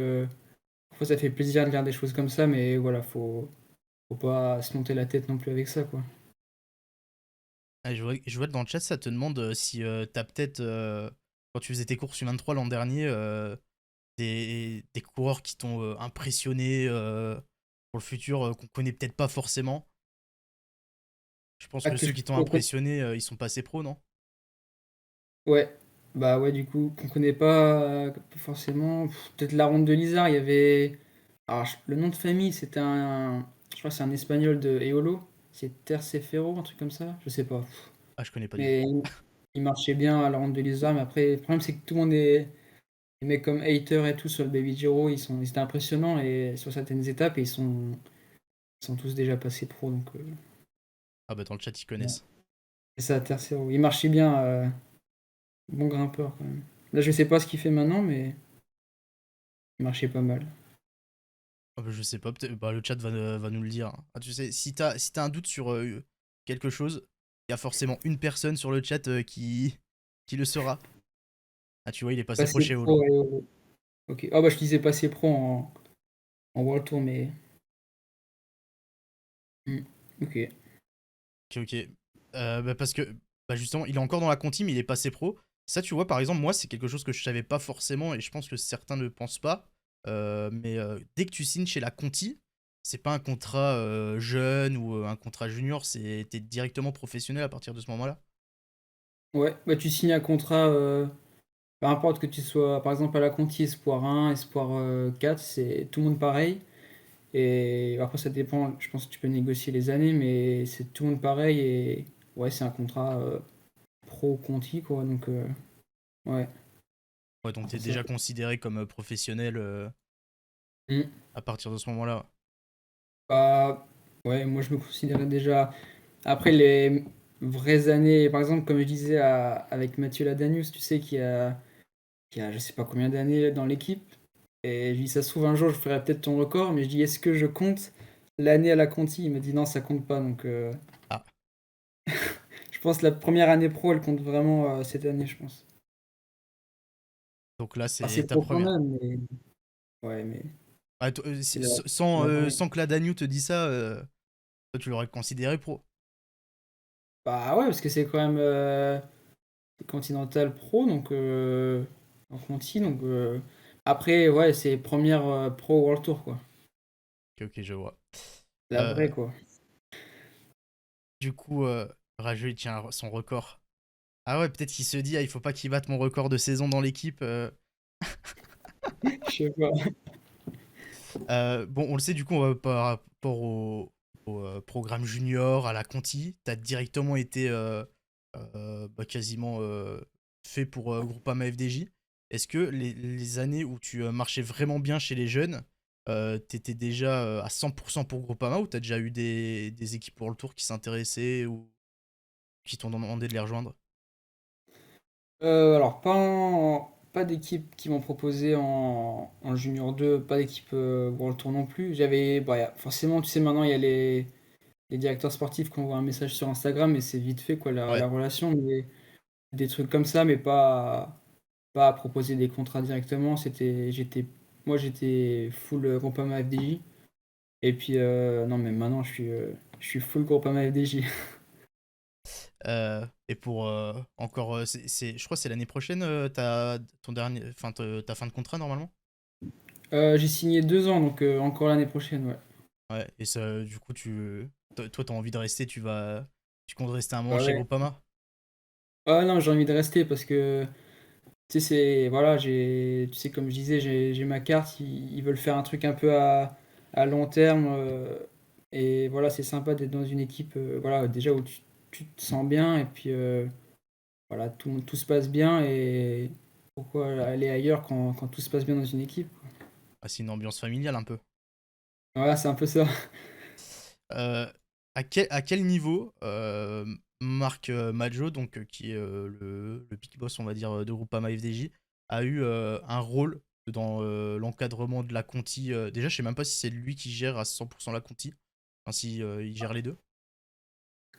parfois, ça fait plaisir de dire des choses comme ça, mais voilà, faut pas se monter la tête non plus avec ça, quoi. Ah, je vois que dans le chat, ça te demande si t'as peut-être, quand tu faisais tes courses U23 l'an dernier, des coureurs qui t'ont impressionné pour le futur, qu'on connaît peut-être pas forcément. Je pense Ah, que que ceux je qui t'ont pourrais. impressionné, ils sont passés pro, non? Ouais, bah ouais, du coup, qu'on connaît pas forcément. Peut-être la ronde de Lizard, il y avait. Alors, le nom de famille, c'était un. Je crois que c'est un espagnol de Eolo. C'est Tercefero, un truc comme ça. Je sais pas. Ah, je connais pas du tout. Mais il marchait bien à la ronde de Lizard. Mais après, le problème, c'est que tout le monde est. Les mecs comme Hater et tout sur le Baby Giro, ils étaient impressionnants et sur certaines étapes, et ils sont tous déjà passés pro. Donc, Ah bah dans le chat, ils ouais. connaissent. Et ça, Tercero. Il marchait bien. Bon grimpeur, quand même. Là, je sais pas ce qu'il fait maintenant, mais il marchait pas mal. Ah bah je sais pas, peut-être, bah, le chat va nous le dire, hein. Ah, tu sais, si t'as un doute sur quelque chose, il y a forcément une personne sur le chat qui le saura. Ah, tu vois, il est passé pro Passer chez Holo. pro, ok. Ah bah je disais passer pro en World Tour, mais. Hmm, ok. Ok, ok. Bah parce que, bah justement, il est encore dans la conti, mais il est passé pro. Ça, tu vois, par exemple, moi, c'est quelque chose que je savais pas forcément, et je pense que certains ne pensent pas. Mais dès que tu signes chez la conti, c'est pas un contrat jeune ou un contrat junior, t'es directement professionnel à partir de ce moment-là. Ouais, bah tu signes un contrat, peu importe que tu sois, par exemple, à la Conti Espoir 1, Espoir 4, c'est tout le monde pareil. Et après, ça dépend, je pense que tu peux négocier les années, mais c'est tout le monde pareil. Et ouais, c'est un contrat pro Conti, quoi. Donc, ouais. Ouais, donc t'es Après ça. déjà considéré comme professionnel Hmm. à partir de ce moment-là. Bah, ouais, moi je me considérais déjà. Après les vraies années, par exemple, comme je disais avec Mathieu Ladanius, tu sais, qui a je sais pas combien d'années dans l'équipe. Et je lui dis, ça se trouve, un jour, je ferai peut-être ton record, mais je dis, est-ce que je compte l'année à la Conti? Il me dit, non, ça compte pas. Donc, Ah, je pense que la première année pro, elle compte vraiment cette année, je pense. donc là, Ah, c'est c'est ta pro quand première. même, mais ouais, mais Ah, c'est sans, la vraie. sans que la Danube te dise ça, toi, tu l'aurais considéré pro. Bah ouais, parce que c'est quand même Continental Pro, donc en Conti, donc après, ouais, c'est première Pro World Tour, quoi. Ok, ok, je vois. La Euh, vraie, quoi. du coup, Rajeux, il tient son record. Ah ouais, peut-être qu'il se dit, ah, il faut pas qu'il batte mon record de saison dans l'équipe. Je sais pas. Bon, on le sait, du coup, par rapport au programme junior, à la Conti, t'as directement été bah, quasiment fait pour Groupama FDJ. Est-ce que les années où tu marchais vraiment bien chez les jeunes, t'étais déjà à 100% pour Groupama ou t'as déjà eu des équipes pour le tour qui s'intéressaient ou qui t'ont demandé de les rejoindre? Alors, pas d'équipe qui m'ont proposé en Junior 2, pas d'équipe World Tour non plus. Bah, forcément, tu sais, maintenant, il y a les directeurs sportifs qui envoient un message sur Instagram et c'est vite fait, quoi, Ouais. la relation. Mais des trucs comme ça, mais pas à proposer des contrats directement. Moi, j'étais full Groupama FDJ. Et puis, non, mais maintenant, je suis full Groupama FDJ. Et pour encore, je crois que c'est l'année prochaine, ton dernier, enfin ta fin de contrat normalement. J'ai signé 2 ans, donc encore l'année prochaine, ouais. Ouais. Et ça, du coup, toi, t'as envie de rester, tu comptes rester un moment Bah chez ouais. Groupama. Ah non, j'ai envie de rester parce que, tu sais, voilà, tu sais, comme je disais, j'ai ma carte, ils veulent faire un truc un peu à long terme. Et voilà, c'est sympa d'être dans une équipe, voilà, déjà où tu te sens bien et puis voilà, tout se passe bien et pourquoi aller ailleurs quand tout se passe bien dans une équipe? Ah, c'est une ambiance familiale un peu. Voilà, c'est un peu ça. Euh, à quel niveau Marc Maggio, donc qui est le big boss, on va dire, de Groupama FDJ, a eu un rôle dans l'encadrement de la Conti. Déjà, je sais même pas si c'est lui qui gère à 100% la Conti, enfin si il gère les deux.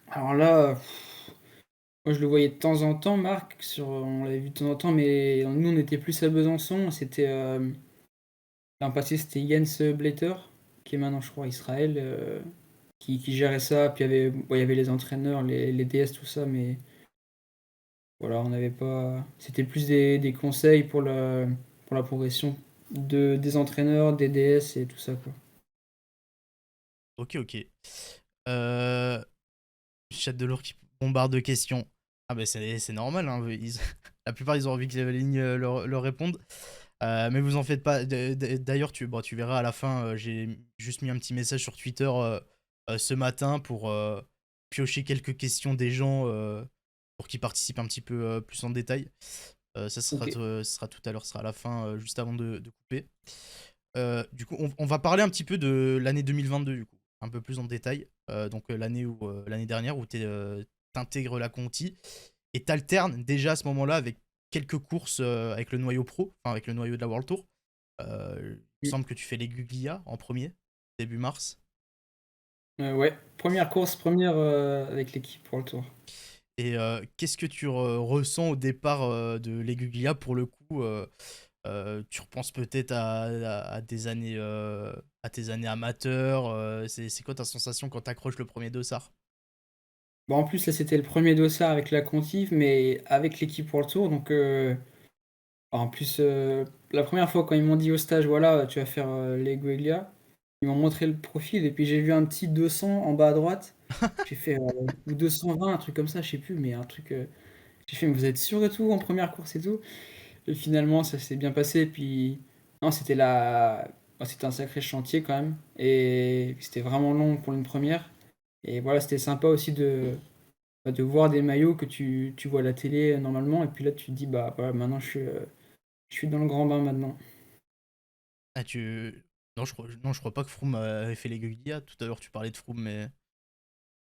Alors là, moi je le voyais de temps en temps, Marc, on l'avait vu de temps en temps, mais nous on était plus à Besançon, c'était l'an passé c'était Jens Blatter, qui est maintenant je crois à Israël, qui gérait ça, puis il y avait les entraîneurs, les DS, tout ça, mais voilà, on n'avait pas. C'était plus des conseils pour la progression des entraîneurs, des DS et tout ça, quoi. Ok, ok. Euh, Chat de l'or qui bombarde de questions. Ah bah c'est normal, hein, la plupart ils ont envie que les lignes leur répondent. Mais vous en faites pas. D'ailleurs, tu verras à la fin, j'ai juste mis un petit message sur Twitter ce matin pour piocher quelques questions des gens pour qu'ils participent un petit peu plus en détail. Ça Ok. sera tout à l'heure, ce sera à la fin, juste avant de couper. Du coup, on va parler un petit peu de l'année 2022, du coup, un peu plus en détail. Donc l'année dernière où t'intègres la Conti et t'alternes déjà à ce moment-là avec quelques courses avec le noyau pro, enfin avec le noyau de la World Tour. Il me Mm. semble que tu fais les Guglia en premier, début mars. Ouais, première course, première avec l'équipe pour le tour. Et qu'est-ce que tu ressens au départ de les Guglia pour le coup tu repenses peut-être à à tes années amateurs. C'est quoi ta sensation quand t'accroches le premier dossard? Bon, en plus, là, c'était le premier dossard avec la Contive, mais avec l'équipe pour le tour. Donc, en plus, la première fois, quand ils m'ont dit au stage, voilà, tu vas faire les Gueglia, ils m'ont montré le profil, et puis j'ai vu un petit 200 en bas à droite. J'ai fait, ou 220, un truc comme ça, je sais plus, mais un truc. J'ai fait, mais vous êtes sûr et tout, en première course et tout? Et finalement, ça s'est bien passé. Puis, non, c'était un sacré chantier quand même. Et c'était vraiment long pour une première. Et voilà, c'était sympa aussi de voir des maillots que tu vois à la télé normalement. Et puis là, tu te dis, bah voilà, maintenant je suis dans le grand bain maintenant. Ah, non, je crois pas que Froome avait fait les Guglia. Tout à l'heure, tu parlais de Froome, mais.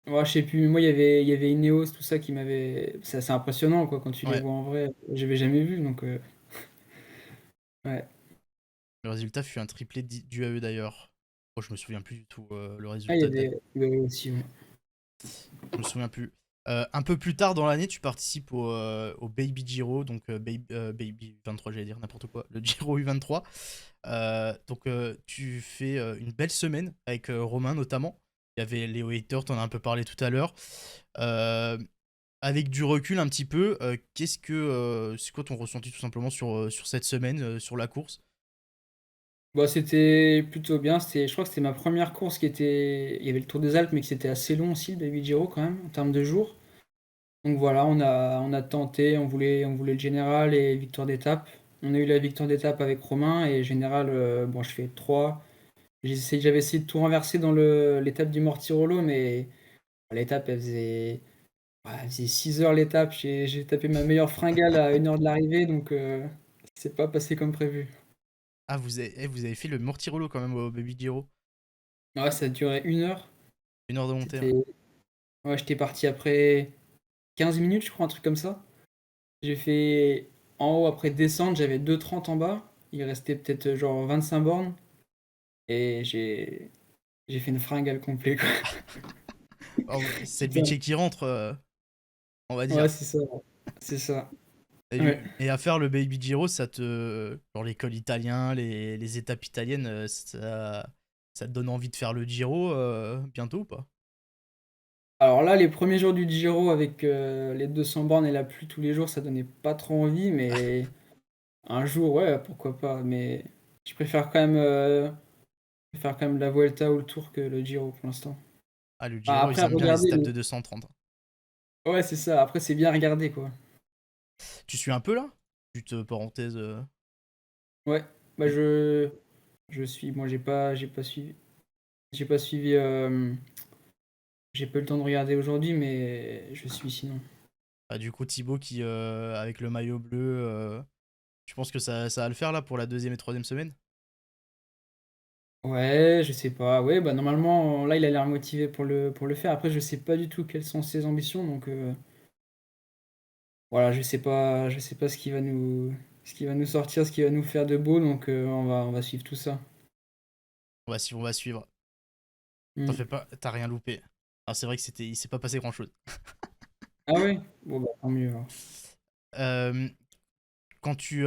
Moi, je sais plus, moi, il y avait Ineos, tout ça qui m'avait. C'est assez impressionnant, quoi, quand tu les Ouais, vois en vrai. J'avais jamais vu, donc ouais. le résultat fut un triplé dû à eux d'ailleurs. Oh, je me souviens plus du tout le Ah, résultat. il y avait aussi, ouais. Je me souviens plus. Un peu plus tard dans l'année, tu participes au Baby Giro, donc Baby 23, j'allais dire n'importe quoi, le Giro U23. Donc tu fais une belle semaine avec Romain notamment. Il y avait Léo Hater, t'en as un peu parlé tout à l'heure. Euh, Avec du recul un petit peu, c'est quoi ton ressenti tout simplement sur cette semaine, sur la course? Bon, c'était plutôt bien. Je crois que c'était ma première course qui était. Il y avait le Tour des Alpes, mais que c'était assez long aussi, le Baby Giro quand même, en termes de jours. Donc voilà, on a tenté, on voulait le général et victoire d'étape. On a eu la victoire d'étape avec Romain et général, bon, je fais 3. J'avais essayé de tout renverser dans l'étape du Mortirolo, mais l'étape, elle faisait 6 heures l'étape. J'ai tapé ma meilleure fringale à 1 heure de l'arrivée, donc c'est pas passé comme prévu. Ah, vous avez fait le Mortirolo quand même au Baby Giro. Ouais, ça a duré 1 heure. 1 heure de montée, ouais. C'était, ouais, j'étais parti après 15 minutes, je crois, un truc comme ça. J'ai fait en haut, après descendre, j'avais 2,30 en bas. Il restait peut-être genre 25 bornes. Et j'ai fait une fringale complète, quoi. Oh, c'est le Putain. budget qui rentre, on va Ouais, dire. c'est ça. C'est ça. Et, Ouais. et à faire le Baby Giro, genre l'école italien, les étapes italiennes, ça te donne envie de faire le Giro bientôt ou pas? Alors là, les premiers jours du Giro avec les 200 bornes et la pluie tous les jours, ça donnait pas trop envie, mais un jour, ouais, pourquoi pas. Mais je préfère quand même la Vuelta ou le Tour que le Giro pour l'instant. Ah, le Enfin, Giro, après, ils à aiment bien les regarder, étapes de 230. ouais, c'est ça. Après, c'est bien regardé, quoi. Tu suis un peu là? Petite parenthèse. Ouais, bah Et- je suis. Moi, j'ai pas suivi. J'ai pas eu le temps de regarder aujourd'hui, mais je suis sinon. Bah, du coup, Thibaut qui, avec le maillot bleu, je pense que ça va le faire là pour la deuxième et troisième semaine. Ouais, je sais pas. Ouais, bah normalement, là, il a l'air motivé pour le faire. Après, je sais pas du tout quelles sont ses ambitions, donc voilà, je sais pas ce qui va nous sortir, ce qui va nous faire de beau, donc on va suivre tout ça. On va suivre. T'en Mm. fais pas, t'as rien loupé. Alors c'est vrai que il s'est pas passé grand chose. Ah ouais? Bon, bah tant mieux alors. Euh, Quand tu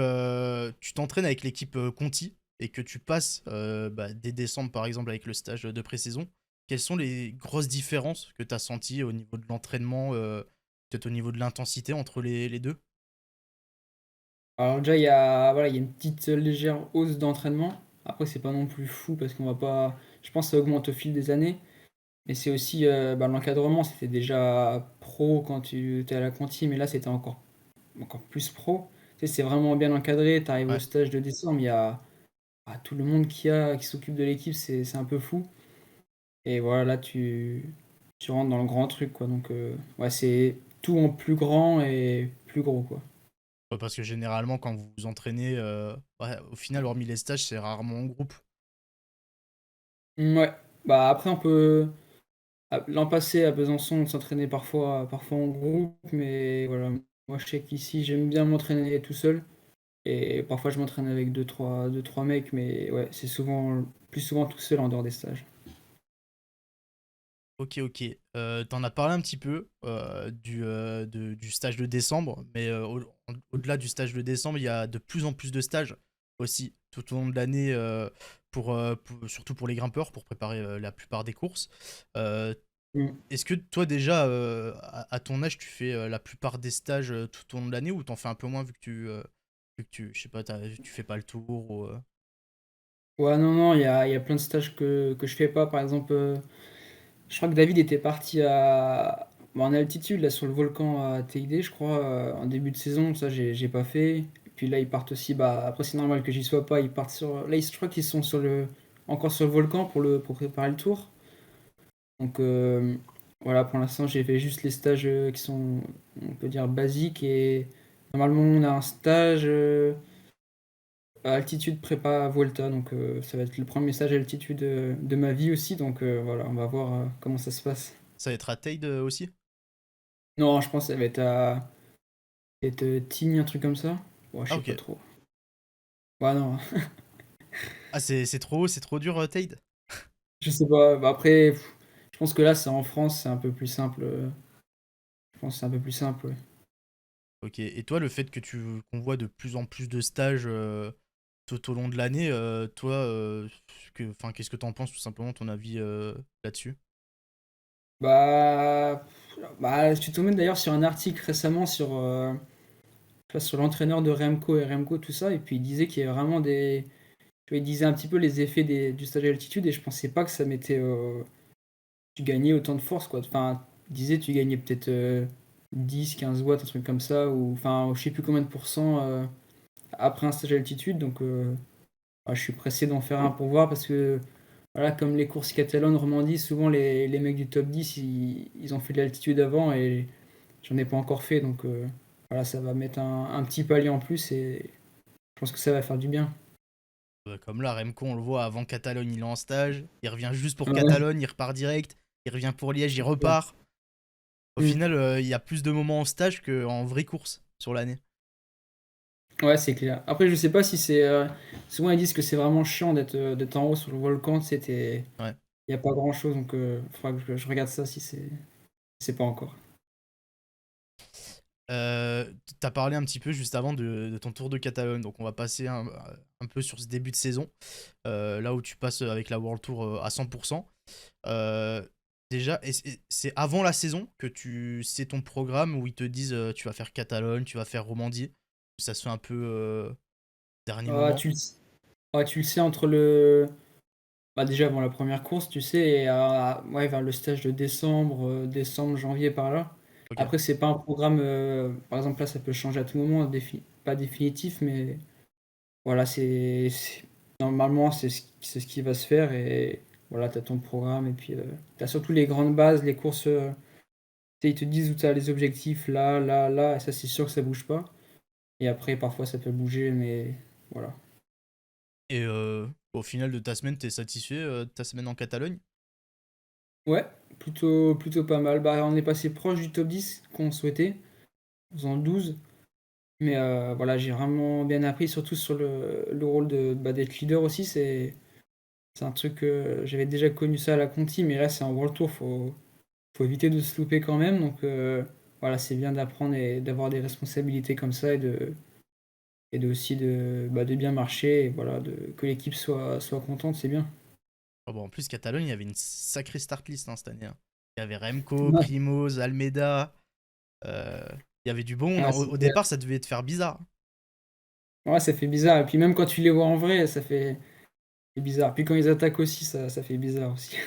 t'entraînes avec l'équipe Conti et que tu passes bah, dès décembre par exemple avec le stage de pré-saison, quelles sont les grosses différences que tu as senties au niveau de l'entraînement, peut-être au niveau de l'intensité entre les deux? Alors déjà, il y a une petite légère hausse d'entraînement. Après, c'est pas non plus fou parce qu'on va pas. Je pense que ça augmente au fil des années. Mais c'est aussi bah, l'encadrement, c'était déjà pro quand tu étais à la Conti, mais là c'était encore plus pro. Tu sais, c'est vraiment bien encadré, tu arrives au Ouais. stage de décembre, il y a tout le monde qui s'occupe de l'équipe, c'est un peu fou. Et voilà, là tu rentres dans le grand truc, quoi. Donc ouais, c'est tout en plus grand et plus gros, quoi. Ouais, parce que généralement quand vous vous entraînez, ouais, au final hormis les stages c'est rarement en groupe. Ouais, bah après on peut. L'an passé à Besançon, on s'entraînait parfois en groupe, mais voilà, moi je sais qu'ici j'aime bien m'entraîner tout seul. Et parfois, je m'entraîne avec deux, trois mecs, mais ouais, c'est plus souvent tout seul en dehors des stages. Ok, ok. T'en as parlé un petit peu du stage de décembre, mais au-delà du stage de décembre, il y a de plus en plus de stages aussi tout au long de l'année, surtout pour les grimpeurs, pour préparer la plupart des courses. Euh, Mm. Est-ce que toi déjà, à ton âge, tu fais la plupart des stages tout au long de l'année ou t'en fais un peu moins vu que je sais pas, tu fais pas le tour ou, Ouais, non, non, il y a plein de stages que je fais pas. Par exemple, je crois que David était parti en altitude, là, sur le volcan à TID, je crois, en début de saison. Ça, j'ai pas fait. Et puis là, ils partent aussi. Bah, après, c'est normal que j'y sois pas. Ils partent sur. Là, je crois qu'ils sont encore sur le volcan pour préparer le tour. Donc voilà, pour l'instant, j'ai fait juste les stages qui sont, on peut dire, basiques. Et normalement, on a un stage à altitude prépa Volta. Donc ça va être le premier stage à altitude de ma vie aussi. Donc voilà, on va voir comment ça se passe. ça va être à Tade aussi? Non, je pense que ça va être Tignes, un truc comme ça. Bon, je Ah sais ok. pas trop. Ouais, non, Ah c'est trop haut, c'est trop dur Tade? je sais pas. Bah, après, je pense que là, c'est en France, c'est un peu plus simple. Je pense que c'est un peu plus simple, ouais. Ok, et toi, le fait que qu'on voit de plus en plus de stages tout au long de l'année, toi, enfin, qu'est-ce que t'en penses tout simplement, ton avis là-dessus? Bah, bah, je suis tombé d'ailleurs sur un article récemment sur l'entraîneur de Remco et Remco, tout ça, et puis il disait qu'il y avait vraiment des. Tu vois, il disait un petit peu les effets du stage à altitude, et je pensais pas que ça mettait. Tu gagnais autant de force, quoi. Enfin, il disait tu gagnais peut-être 10, 15 watts, un truc comme ça, ou enfin, je sais plus combien de pourcents après un stage à altitude, donc je suis pressé d'en faire un pour voir, parce que voilà, comme les courses catalones, Romandie, souvent les mecs du top 10, ils ont fait de l'altitude avant, et j'en ai pas encore fait, donc voilà, ça va mettre un petit palier en plus, et je pense que ça va faire du bien. Comme là, Remco, on le voit, avant Catalogne, il est en stage, il revient juste pour Ouais, Catalogne, il repart direct, il revient pour Liège, il repart. Au Mm. final, il y a plus de moments en stage qu'en vraie course sur l'année. Ouais, c'est clair. Après, je sais pas si c'est. Souvent, ils disent que c'est vraiment chiant d'être en haut sur le volcan. C'était. Ouais. Il n'y a pas grand-chose, donc il faudra que je regarde ça si c'est pas encore. T'as parlé un petit peu juste avant de ton tour de Catalogne, donc on va passer un peu sur ce début de saison, là où tu passes avec la World Tour à 100%. déjà, c'est avant la saison que c'est ton programme où ils te disent tu vas faire Catalogne, tu vas faire Romandie. Ça se fait un peu dernier Ah, moment. tu le sais entre le bah, déjà avant la première course, tu sais et ouais, vers le stage de décembre, décembre, janvier par là. Ok. Après c'est pas un programme, par exemple là ça peut changer à tout moment, pas définitif mais voilà c'est normalement c'est ce qui va se faire et voilà, tu as ton programme et puis, tu as surtout les grandes bases, les courses, tu sais, ils te disent où tu as les objectifs là, là, là et ça c'est sûr que ça bouge pas et après parfois ça peut bouger mais voilà. Et au final de ta semaine, t'es satisfait de ta semaine en Catalogne? Ouais, plutôt pas mal. Bah, on est passé proche du top 10 qu'on souhaitait, en faisant 12. Mais voilà, j'ai vraiment bien appris, surtout sur le rôle d'être leader aussi. C'est un truc que j'avais déjà connu ça à la Conti, mais là c'est en World Tour, faut éviter de se louper quand même. Donc voilà, c'est bien d'apprendre et d'avoir des responsabilités comme ça et aussi de bien marcher et voilà, que l'équipe soit contente, c'est bien. Ah bon, en plus, Catalogne, il y avait une sacrée start list hein, cette année, hein. Il y avait Remco, Ouais, Primoz, Almeida. euh, il y avait du bon monde, hein. ouais, Au départ, ça devait te faire bizarre. ouais, ça fait bizarre. Et puis même quand tu les vois en vrai, c'est bizarre. Puis quand ils attaquent aussi, ça fait bizarre aussi.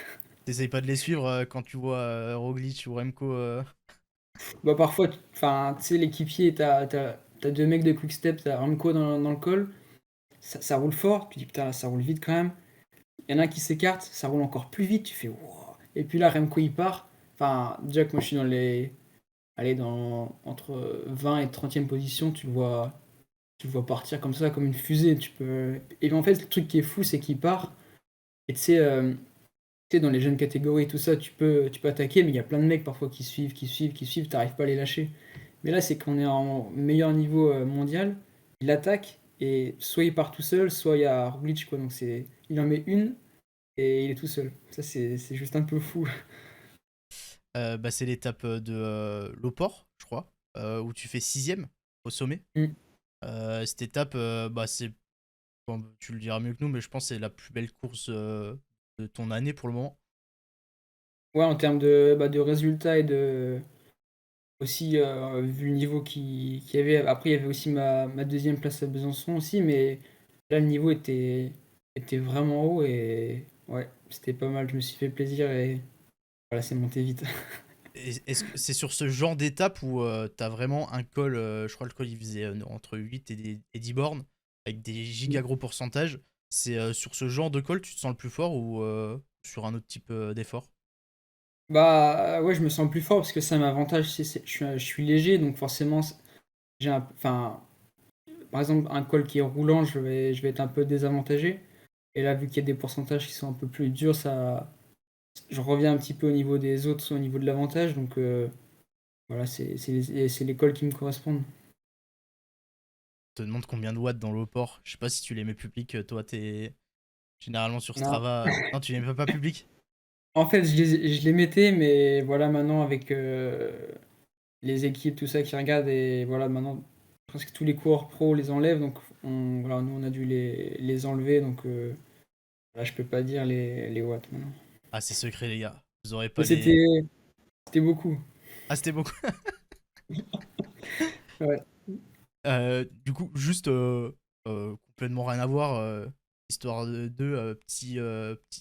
T'essayes pas de les suivre quand tu vois Roglic ou Remco. Bah parfois, enfin, tu sais, l'équipier, t'as deux mecs de Quick-Step, t'as Ramco dans le col, ça roule fort, tu dis putain, ça roule vite quand même. Il y en a un qui s'écarte, ça roule encore plus vite, tu fais wow. Et puis là, Remco il part. Enfin, déjà que moi je suis allez, entre 20 et 30e position, tu le vois partir comme ça, comme une fusée. Et en fait, le truc qui est fou, c'est qu'il part. Et tu sais, dans les jeunes catégories, tout ça, tu peux attaquer, mais il y a plein de mecs parfois qui suivent, qui suivent, qui suivent, t'arrives pas à les lâcher. Mais là, c'est qu'on est en meilleur niveau mondial, il attaque, et soit il part tout seul, soit il y a Roglic, quoi. Donc il en met une, et il est tout seul. Ça, c'est juste un peu fou. Bah, c'est l'étape de l'Oport, je crois, où tu fais sixième au sommet. Mm. Cette étape, bah, bon, tu le diras mieux que nous, mais je pense que c'est la plus belle course de ton année pour le moment. Ouais, en termes de résultats et aussi, vu le niveau qu'il y avait. Après, il y avait aussi ma deuxième place à Besançon aussi, mais là, le niveau était vraiment haut, et ouais, c'était pas mal. Je me suis fait plaisir, et voilà, c'est monté vite. Est-ce que c'est sur ce genre d'étape où t'as vraiment un col, je crois le col il faisait entre 8 et 10 bornes, avec des giga gros pourcentages. C'est sur ce genre de col tu te sens le plus fort ou sur un autre type d'effort? Bah ouais, je me sens plus fort parce que ça m'avantage. Je suis léger, donc forcément, enfin, par exemple, un col qui est roulant, je vais être un peu désavantagé. Et là, vu qu'il y a des pourcentages qui sont un peu plus durs, je reviens un petit peu au niveau des autres, au niveau de l'avantage. Donc voilà, c'est les cols qui me correspondent. Je te demande combien de watts dans l'eau-port. Je sais pas si tu les mets publics, toi t'es généralement sur Non. Strava. Non, tu les mets pas publics? En fait, je les mettais, mais voilà, maintenant, avec les équipes, tout ça qui regardent, et voilà, maintenant, presque tous les coureurs pro les enlèvent. Donc, voilà, nous, on a dû les enlever. Donc, là, je peux pas dire les watts maintenant. Ah, c'est secret, les gars. Vous aurez Mais pas les. c'était beaucoup. Ah, c'était beaucoup. Ouais. Du coup, juste complètement rien à voir. Histoire de deux,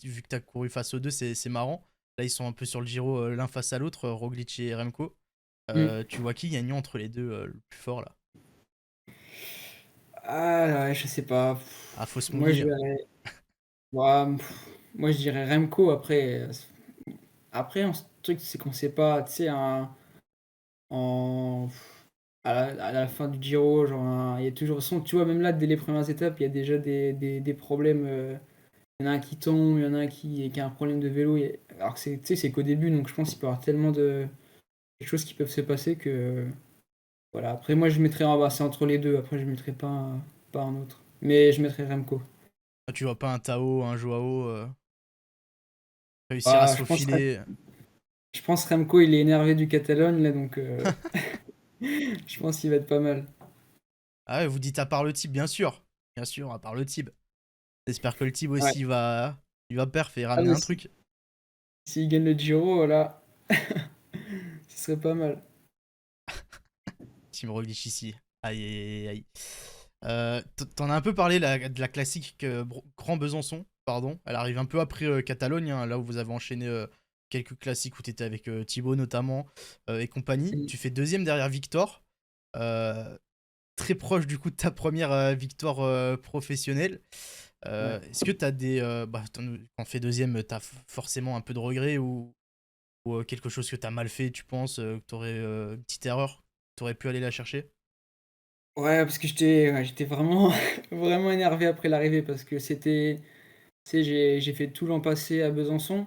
vu que t'as couru face aux deux, c'est marrant. Là, ils sont un peu sur le Giro l'un face à l'autre, Roglic et Remco. Mm. Tu vois qui gagnant entre les deux le plus fort là? Ah, ouais, je sais pas. Ah, faut se Moi, je mouiller. dirais, ouais, moi, je dirais Remco. Après, un truc, c'est qu'on sait pas, tu sais, en, à la fin du Giro, genre, il y a toujours son, tu vois, même là, dès les premières étapes, il y a déjà des problèmes. Il y en a un qui tombe, il y en a un qui a un problème de vélo. Alors que tu sais, c'est qu'au début, donc je pense qu'il peut y avoir tellement de choses qui peuvent se passer que, voilà. Après, moi, je mettrais, bah, c'est entre les deux. Après, je mettrais pas un autre. Mais je mettrais Remco. Ah, tu vois pas un Tao, un Joao réussir à Bah, se faufiler. je pense Remco, il est énervé du Catalogne, là, donc je pense qu'il va être pas mal. Ah ouais, vous dites à part le type, bien sûr. Bien sûr, à part le type. J'espère que le type Ouais. aussi il va perf et Ah, ramener mais un truc. S'il gagne le Giro, là, ce serait pas mal. Team Roglic ici. Aïe, aïe, aïe, aïe. T'en as un peu parlé de la classique Grand Besançon, pardon. Elle arrive un peu après Catalogne, hein, là où vous avez enchaîné quelques classiques où t'étais avec Thibaut notamment et compagnie. Et- Tu fais deuxième derrière Victor. Euh, Très proche du coup de ta première victoire professionnelle. ouais. Est-ce que t'as des. Bah, quand on fait deuxième, t'as forcément un peu de regret ou quelque chose que t'as mal fait, tu penses, que t'aurais une petite erreur, t'aurais pu aller la chercher? Ouais, parce que j'étais vraiment, vraiment énervé après l'arrivée parce que c'était, tu sais, j'ai fait tout l'an passé à Besançon.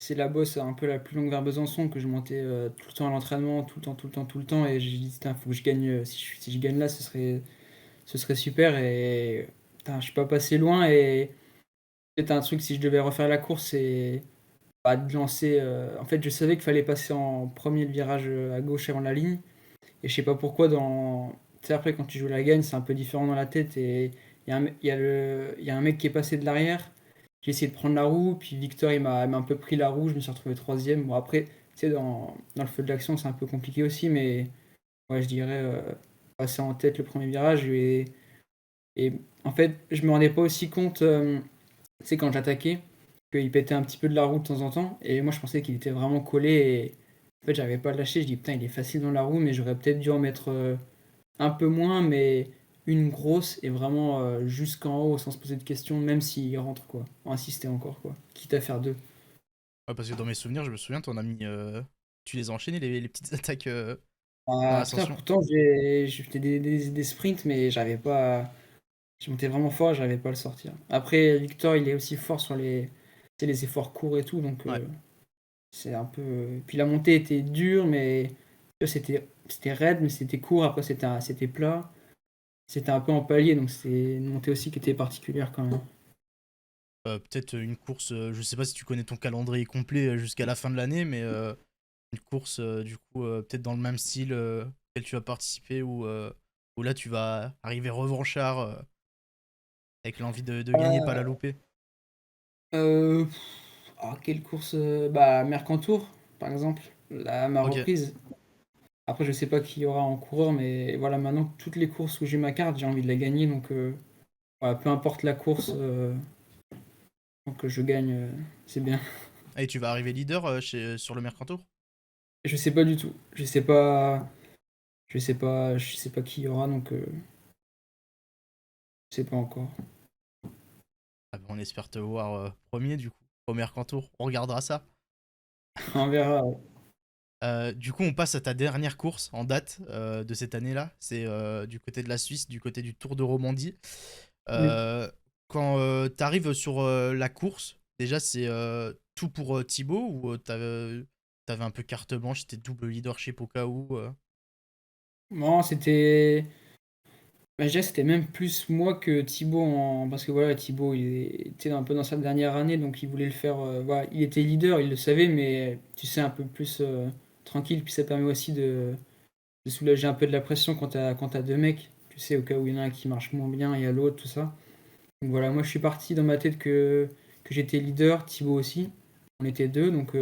C'est la bosse un peu la plus longue vers Besançon que je montais tout le temps à l'entraînement, tout le temps, tout le temps, tout le temps. Et j'ai dit, putain, faut que je gagne. Si je gagne là, ce serait super. Et putain, je suis pas passé loin. Et peut-être un truc, si je devais refaire la course, c'est pas de lancer. En fait, je savais qu'il fallait passer en premier le virage à gauche avant la ligne. Et je sais pas pourquoi, tu sais, après, quand tu joues la gagne, c'est un peu différent dans la tête. Et il y a un mec qui est passé de l'arrière. J'ai essayé de prendre la roue, puis Victor, il m'a un peu pris la roue. Je me suis retrouvé troisième. Bon, après, tu sais, dans le feu de l'action, c'est un peu compliqué aussi. Mais ouais, je dirais passer en tête le premier virage. Et en fait, je me rendais pas aussi compte, tu sais, quand j'attaquais, qu'il pétait un petit peu de la roue de temps en temps. Et moi, je pensais qu'il était vraiment collé. Et en fait, j'arrivais pas à le lâcher. Je dis, putain, il est facile dans la roue, mais j'aurais peut-être dû en mettre un peu moins, mais une grosse et vraiment jusqu'en haut sans se poser de questions, même s'il rentre, quoi. Insister encore, quoi. Quitte à faire deux. Ouais, parce que dans mes souvenirs, je me souviens, t'en as mis. Tu les as enchaînés, les petites attaques dans Ah, putain, l'ascension. pourtant, j'ai fait des sprints, mais j'arrivais pas. Je montais vraiment fort, j'arrivais pas à le sortir. Après, Victor, il est aussi fort sur tu sais, les efforts courts et tout, donc Ouais. c'est un peu. Puis la montée était dure, mais tu vois, c'était raide, mais c'était court. Après, c'était plat. C'était un peu en palier, donc c'est une montée aussi qui était particulière quand même. Peut-être une course, je sais pas si tu connais ton calendrier complet jusqu'à la fin de l'année, mais une course, du coup, peut-être dans le même style auquel tu vas participer, où là, tu vas arriver revanchard avec l'envie de gagner, pas la louper. Euh, quelle course? Bah, Mercantour, par exemple, ma Ok. reprise. Après, je sais pas qui y aura en coureur, mais voilà, maintenant, toutes les courses où j'ai ma carte, j'ai envie de la gagner. Donc, voilà, peu importe la course, tant que je gagne, c'est bien. Et tu vas arriver leader sur le Mercantour? Je sais pas du tout. Je sais pas qui y aura, donc je sais pas encore. Ah bah, on espère te voir premier, du coup, au Mercantour. On regardera ça. On verra. Ouais. Du coup, on passe à ta dernière course en date de cette année-là. C'est du côté de la Suisse, du côté du Tour de Romandie. Oui. Euh, Quand tu arrives sur la course, déjà, c'est tout pour Thibaut ou t'avais un peu carte blanche, c'était double leadership au cas où Bon, c'était. Bah, je dirais que c'était même plus moi que Thibaut, parce que voilà, Thibaut, il était un peu dans sa dernière année, donc il voulait le faire. Voilà, il était leader, il le savait, mais tu sais, un peu plus tranquille, puis ça permet aussi de soulager un peu de la pression quand t'as deux mecs, tu sais, au cas où il y en a un qui marche moins bien, il y a l'autre, tout ça. Donc voilà, moi je suis parti dans ma tête que j'étais leader, Thibaut aussi, on était deux, donc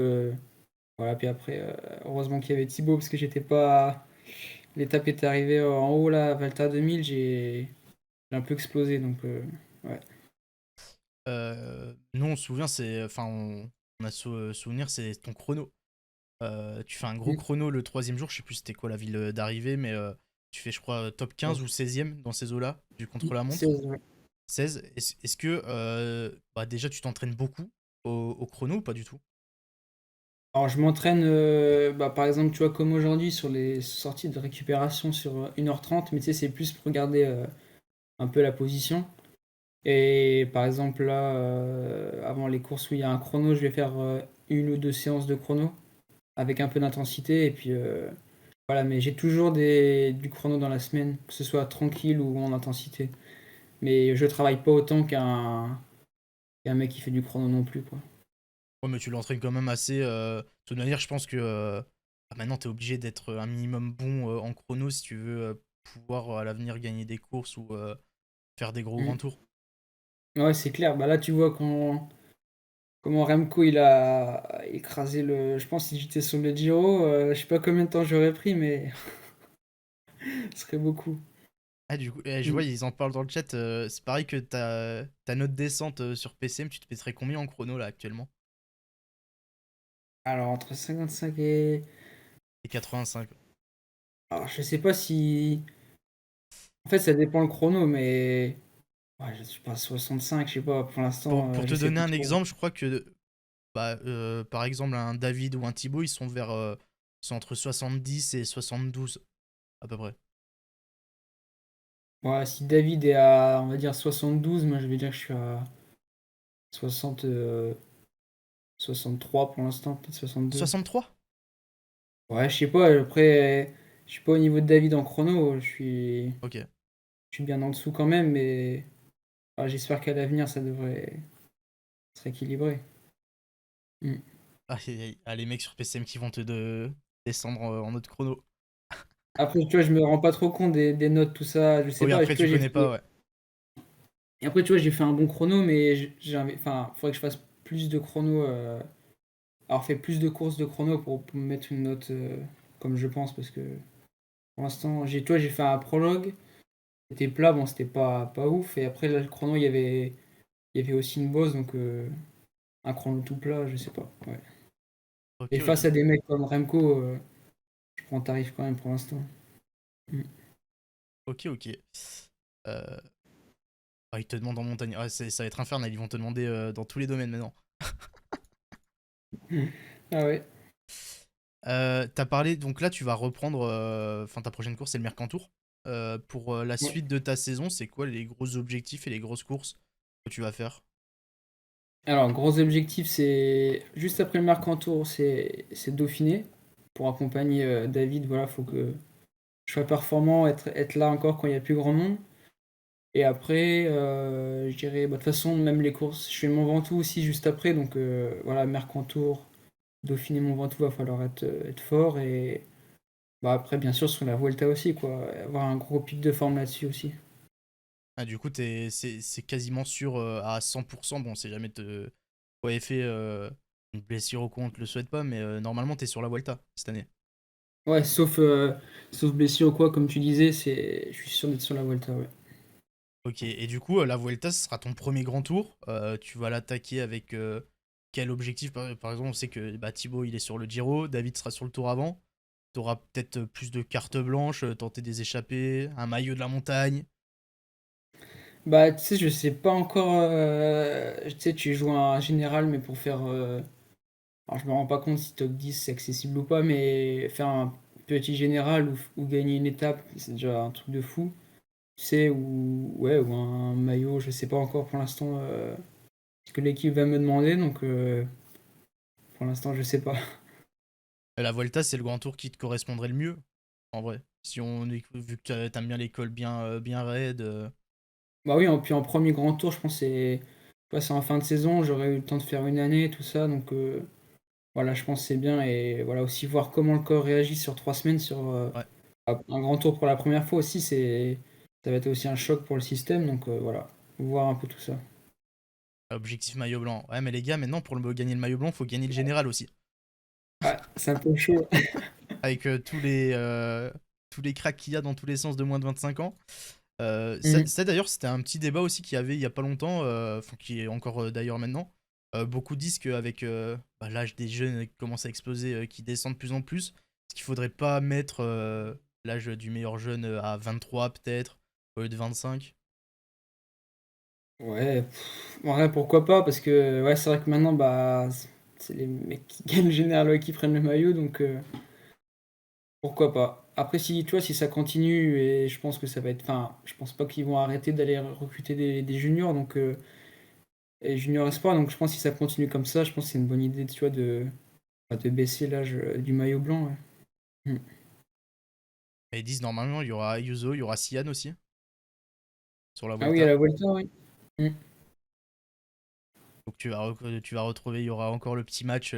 voilà, puis après, heureusement qu'il y avait Thibaut, parce que j'étais pas. L'étape était arrivée en haut là, Valta 2000, j'ai un peu explosé, donc ouais. nous, on se souvient, enfin, on a souvenir, c'est ton chrono. Tu fais un gros Mm. chrono le troisième jour, je sais plus c'était quoi la ville d'arrivée, mais tu fais, je crois, top 15 ou 16e dans ces eaux-là, du contre-la-montre. 16, ouais. 16. Est-ce que bah, déjà tu t'entraînes beaucoup au chrono ou pas du tout? Alors je m'entraîne, bah, par exemple, tu vois, comme aujourd'hui, sur les sorties de récupération sur 1h30, mais tu sais, c'est plus pour regarder un peu la position. Et par exemple, là, avant les courses où il y a un chrono, je vais faire une ou deux séances de chrono avec un peu d'intensité. Et puis voilà, mais j'ai toujours du chrono dans la semaine, que ce soit tranquille ou en intensité. Mais je travaille pas autant qu'un mec qui fait du chrono non plus, quoi. Ouais, mais tu l'entraînes quand même assez. De toute manière, je pense que bah, maintenant, tu es obligé d'être un minimum bon en chrono si tu veux pouvoir à l'avenir gagner des courses ou faire des gros grands Mm. tours. Ouais, c'est clair. Bah là, tu vois, comment Remco il a écrasé le. Je pense que si j'étais sur le Giro, je sais pas combien de temps j'aurais pris, mais ce serait beaucoup. Ah, du coup, je Mm. vois, ils en parlent dans le chat. C'est pareil que ta note descente sur PCM, tu te mettrais combien en chrono là actuellement? Alors entre 55 et. Et 85. Alors je sais pas si. En fait ça dépend le chrono, mais. Ouais, je suis pas à 65, je sais pas, pour l'instant, Pour je te sais donner plus un trop. exemple, je crois que bah, par exemple, un David ou un Thibaut, ils sont entre 70 et 72 à peu près. Ouais, si David est à, on va dire, 72, moi je vais dire que je suis à 60, 63 pour l'instant, peut-être 62. 63? Ouais, je sais pas, après, je suis pas au niveau de David en chrono, Ok. je suis bien en dessous quand même, mais ouais, j'espère qu'à l'avenir ça devrait être équilibré. Mm. Aïe, aïe, aïe. Ah, les mecs sur PCM qui vont descendre en autre chrono. Après, tu vois, je me rends pas trop compte des notes, tout ça, je sais Oui, pas, tu après, vois, tu j'ai connais pas, fait. ouais. Et après, tu vois, j'ai fait un bon chrono, mais enfin, faudrait que je fasse plus de chrono, alors fait plus de courses de chrono pour me mettre une note comme je pense, parce que pour l'instant, j'ai fait un prologue, c'était plat, bon, c'était pas ouf, et après, là, le chrono, il y avait aussi une bosse, donc un chrono tout plat, je sais pas. Ouais. Ok, Et ok. face à des mecs comme Remco, je prends tarif quand même pour l'instant. Mm. Ok, ok. Euh, ils te demandent en montagne. Ah, ça va être infernal, ils vont te demander dans tous les domaines maintenant. Ah ouais. T'as parlé, donc là tu vas reprendre, enfin ta prochaine course c'est le Mercantour. Pour la Ouais. suite de ta saison, c'est quoi les gros objectifs et les grosses courses que tu vas faire? Alors, gros objectif, c'est juste après le Mercantour, c'est Dauphiné. Pour accompagner David, voilà, faut que je sois performant, être là encore quand il y a plus grand monde. Et après, je dirais, bah, de toute façon, même les courses, je fais mon Ventoux aussi juste après. Donc voilà, Mercantour, Dauphiné, mon Ventoux, va falloir être fort. Et bah, après, bien sûr, sur la Vuelta aussi, quoi. Avoir un gros pic de forme là-dessus aussi. Ah, du coup, c'est quasiment sûr à 100%. Bon, c'est jamais quoi fait une blessure ou quoi, on te le souhaite pas, mais normalement t'es sur la Vuelta cette année. Ouais, sauf blessure ou quoi, comme tu disais, je suis sûr d'être sur la Vuelta, ouais. Ok, et du coup, la Vuelta, ce sera ton premier grand tour. Tu vas l'attaquer avec quel objectif? Par exemple, on sait que bah, Thibaut, il est sur le Giro, David sera sur le tour avant. T'auras peut-être plus de cartes blanches, tenter des échappées, un maillot de la montagne. Bah, tu sais, je sais pas encore. Tu sais, tu joues un général, mais pour faire. Alors, je me rends pas compte si top 10 c'est accessible ou pas, mais faire un petit général ou gagner une étape, c'est déjà un truc de fou. Tu sais, ou, ouais, ou un maillot, je sais pas encore pour l'instant ce que l'équipe va me demander, donc pour l'instant, je sais pas. La Vuelta, c'est le grand tour qui te correspondrait le mieux, en vrai. Si on, vu que t'aimes bien l'école bien, bien raide. Bah oui, puis en premier grand tour, je pense que c'est en fin de saison, j'aurais eu le temps de faire une année, tout ça, donc. Voilà, je pense que c'est bien et voilà aussi voir comment le corps réagit sur 3 semaines sur Ouais, un grand tour pour la première fois aussi, ça va être aussi un choc pour le système, donc voilà, voir un peu tout ça. objectif maillot blanc. Ouais, mais les gars, maintenant, pour gagner le maillot blanc, faut gagner le général aussi. Ouais, c'est un peu chaud. Avec tous les cracks qu'il y a dans tous les sens de moins de 25 ans. Mhm. Ça, d'ailleurs, c'était un petit débat aussi qu'il y avait il y a pas longtemps, enfin qui est encore d'ailleurs maintenant. Beaucoup disent qu'avec bah, l'âge des jeunes qui commence à exploser, qui descend de plus en plus, est-ce qu'il faudrait pas mettre l'âge du meilleur jeune à 23 peut-être, au lieu de 25? Ouais, ouais, pourquoi pas, parce que ouais, c'est vrai que maintenant, bah, c'est les mecs qui gagnent le général ouais, qui prennent le maillot, donc pourquoi pas. Après, si tu vois, si ça continue, et je pense que ça va être. Enfin, je pense pas qu'ils vont arrêter d'aller recruter des juniors, donc et junior espoir, donc je pense que si ça continue comme ça, je pense que c'est une bonne idée, tu vois, de baisser l'âge du maillot blanc. Ouais. Mm. Et ils disent normalement il y aura Ayuso, il y aura Sian aussi sur la Ah oui, à Vuelta. la Volta, oui. Mm. Donc tu vas retrouver, il y aura encore le petit match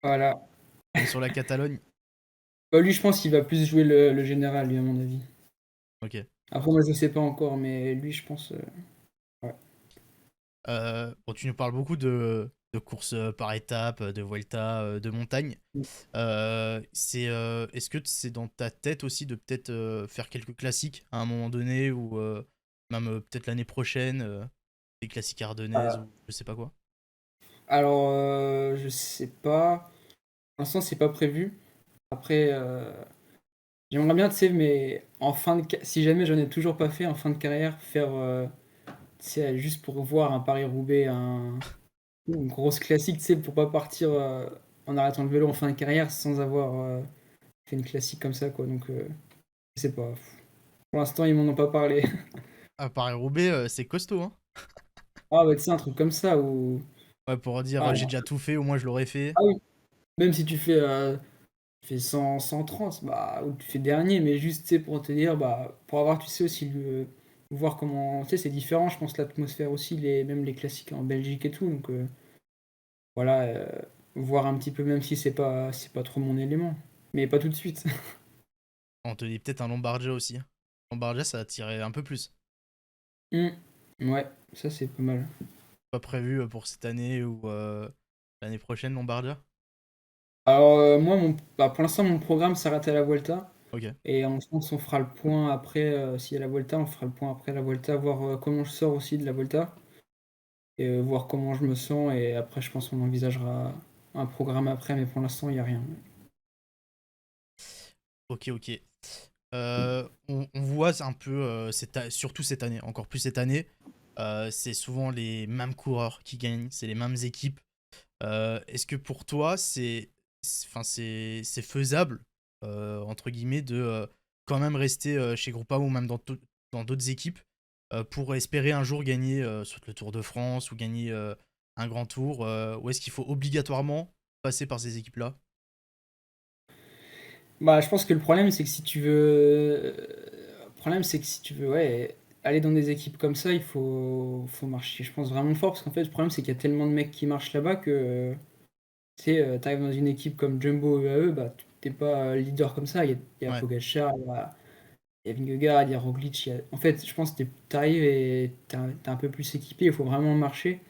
Voilà. comme sur la Catalogne. Bah, lui, je pense qu'il va plus jouer le général, lui, à mon avis. Ok. Après, moi, je sais pas encore, mais lui, je pense. Ouais. Bon, tu nous parles beaucoup de courses par étapes, de Vuelta, de montagne. Est-ce que c'est dans ta tête aussi de peut-être faire quelques classiques à un moment donné ou même peut-être l'année prochaine, des classiques ardennaises Euh, ou je sais pas quoi? alors, je sais pas. Pour l'instant, c'est pas prévu. Après, j'aimerais bien, tu sais, mais si jamais j'en ai toujours pas fait en fin de carrière, faire, tu sais, juste pour voir un Paris-Roubaix, une grosse classique, tu sais, pour pas partir en arrêtant le vélo en fin de carrière sans avoir fait une classique comme ça, quoi. Donc, je sais pas. Pour l'instant, ils m'en ont pas parlé. À Paris-Roubaix, c'est costaud, hein. Ah, bah, tu sais, un truc comme ça où. Ouais, pour dire Ah, j'ai déjà tout fait, au moins je l'aurais fait. ah oui, même si tu fais 100, 130, bah, ou tu fais dernier, mais juste, tu sais, pour te dire, bah, pour avoir, tu sais, aussi voir comment, tu sais, c'est différent, je pense, l'atmosphère aussi, même les classiques en Belgique et tout, donc voilà, voir un petit peu, même si c'est pas trop mon élément, mais pas tout de suite. On te dit peut-être un Lombardia aussi. Lombardia, ça a tiré un peu plus. Hmm. Ouais, ça c'est pas mal. Pas prévu pour cette année ou l'année prochaine, Lombardia? Alors, moi, bah, pour l'instant, mon programme s'arrête à la Vuelta, Ok. et en France, on fera le point après, s'il y a la Vuelta, on fera le point après la Vuelta, voir comment je sors aussi de la Vuelta. Et voir comment je me sens. Et après, je pense qu'on envisagera un programme après, mais pour l'instant, il n'y a rien. Ok, ok. On voit un peu, surtout cette année, encore plus cette année, c'est souvent les mêmes coureurs qui gagnent, c'est les mêmes équipes. Est-ce que pour toi, enfin, c'est faisable, entre guillemets, de quand même rester chez Groupama ou même dans d'autres équipes pour espérer un jour gagner soit le Tour de France ou gagner un grand tour, ou est-ce qu'il faut obligatoirement passer par ces équipes-là? Bah, je pense que le problème, c'est que si tu veux. Le problème, c'est que si tu veux, ouais, aller dans des équipes comme ça, faut marcher, je pense, vraiment fort. Parce qu'en fait, le problème, c'est qu'il y a tellement de mecs qui marchent là-bas que, tu sais, t'arrives dans une équipe comme Jumbo ou UAE, bah, t'es pas leader comme ça. Il y a Ouais. Pogacar, il y a Vingegaard, il y a Roglic. En fait, je pense que t'arrives et t'es un peu plus équipé. Il faut vraiment marcher.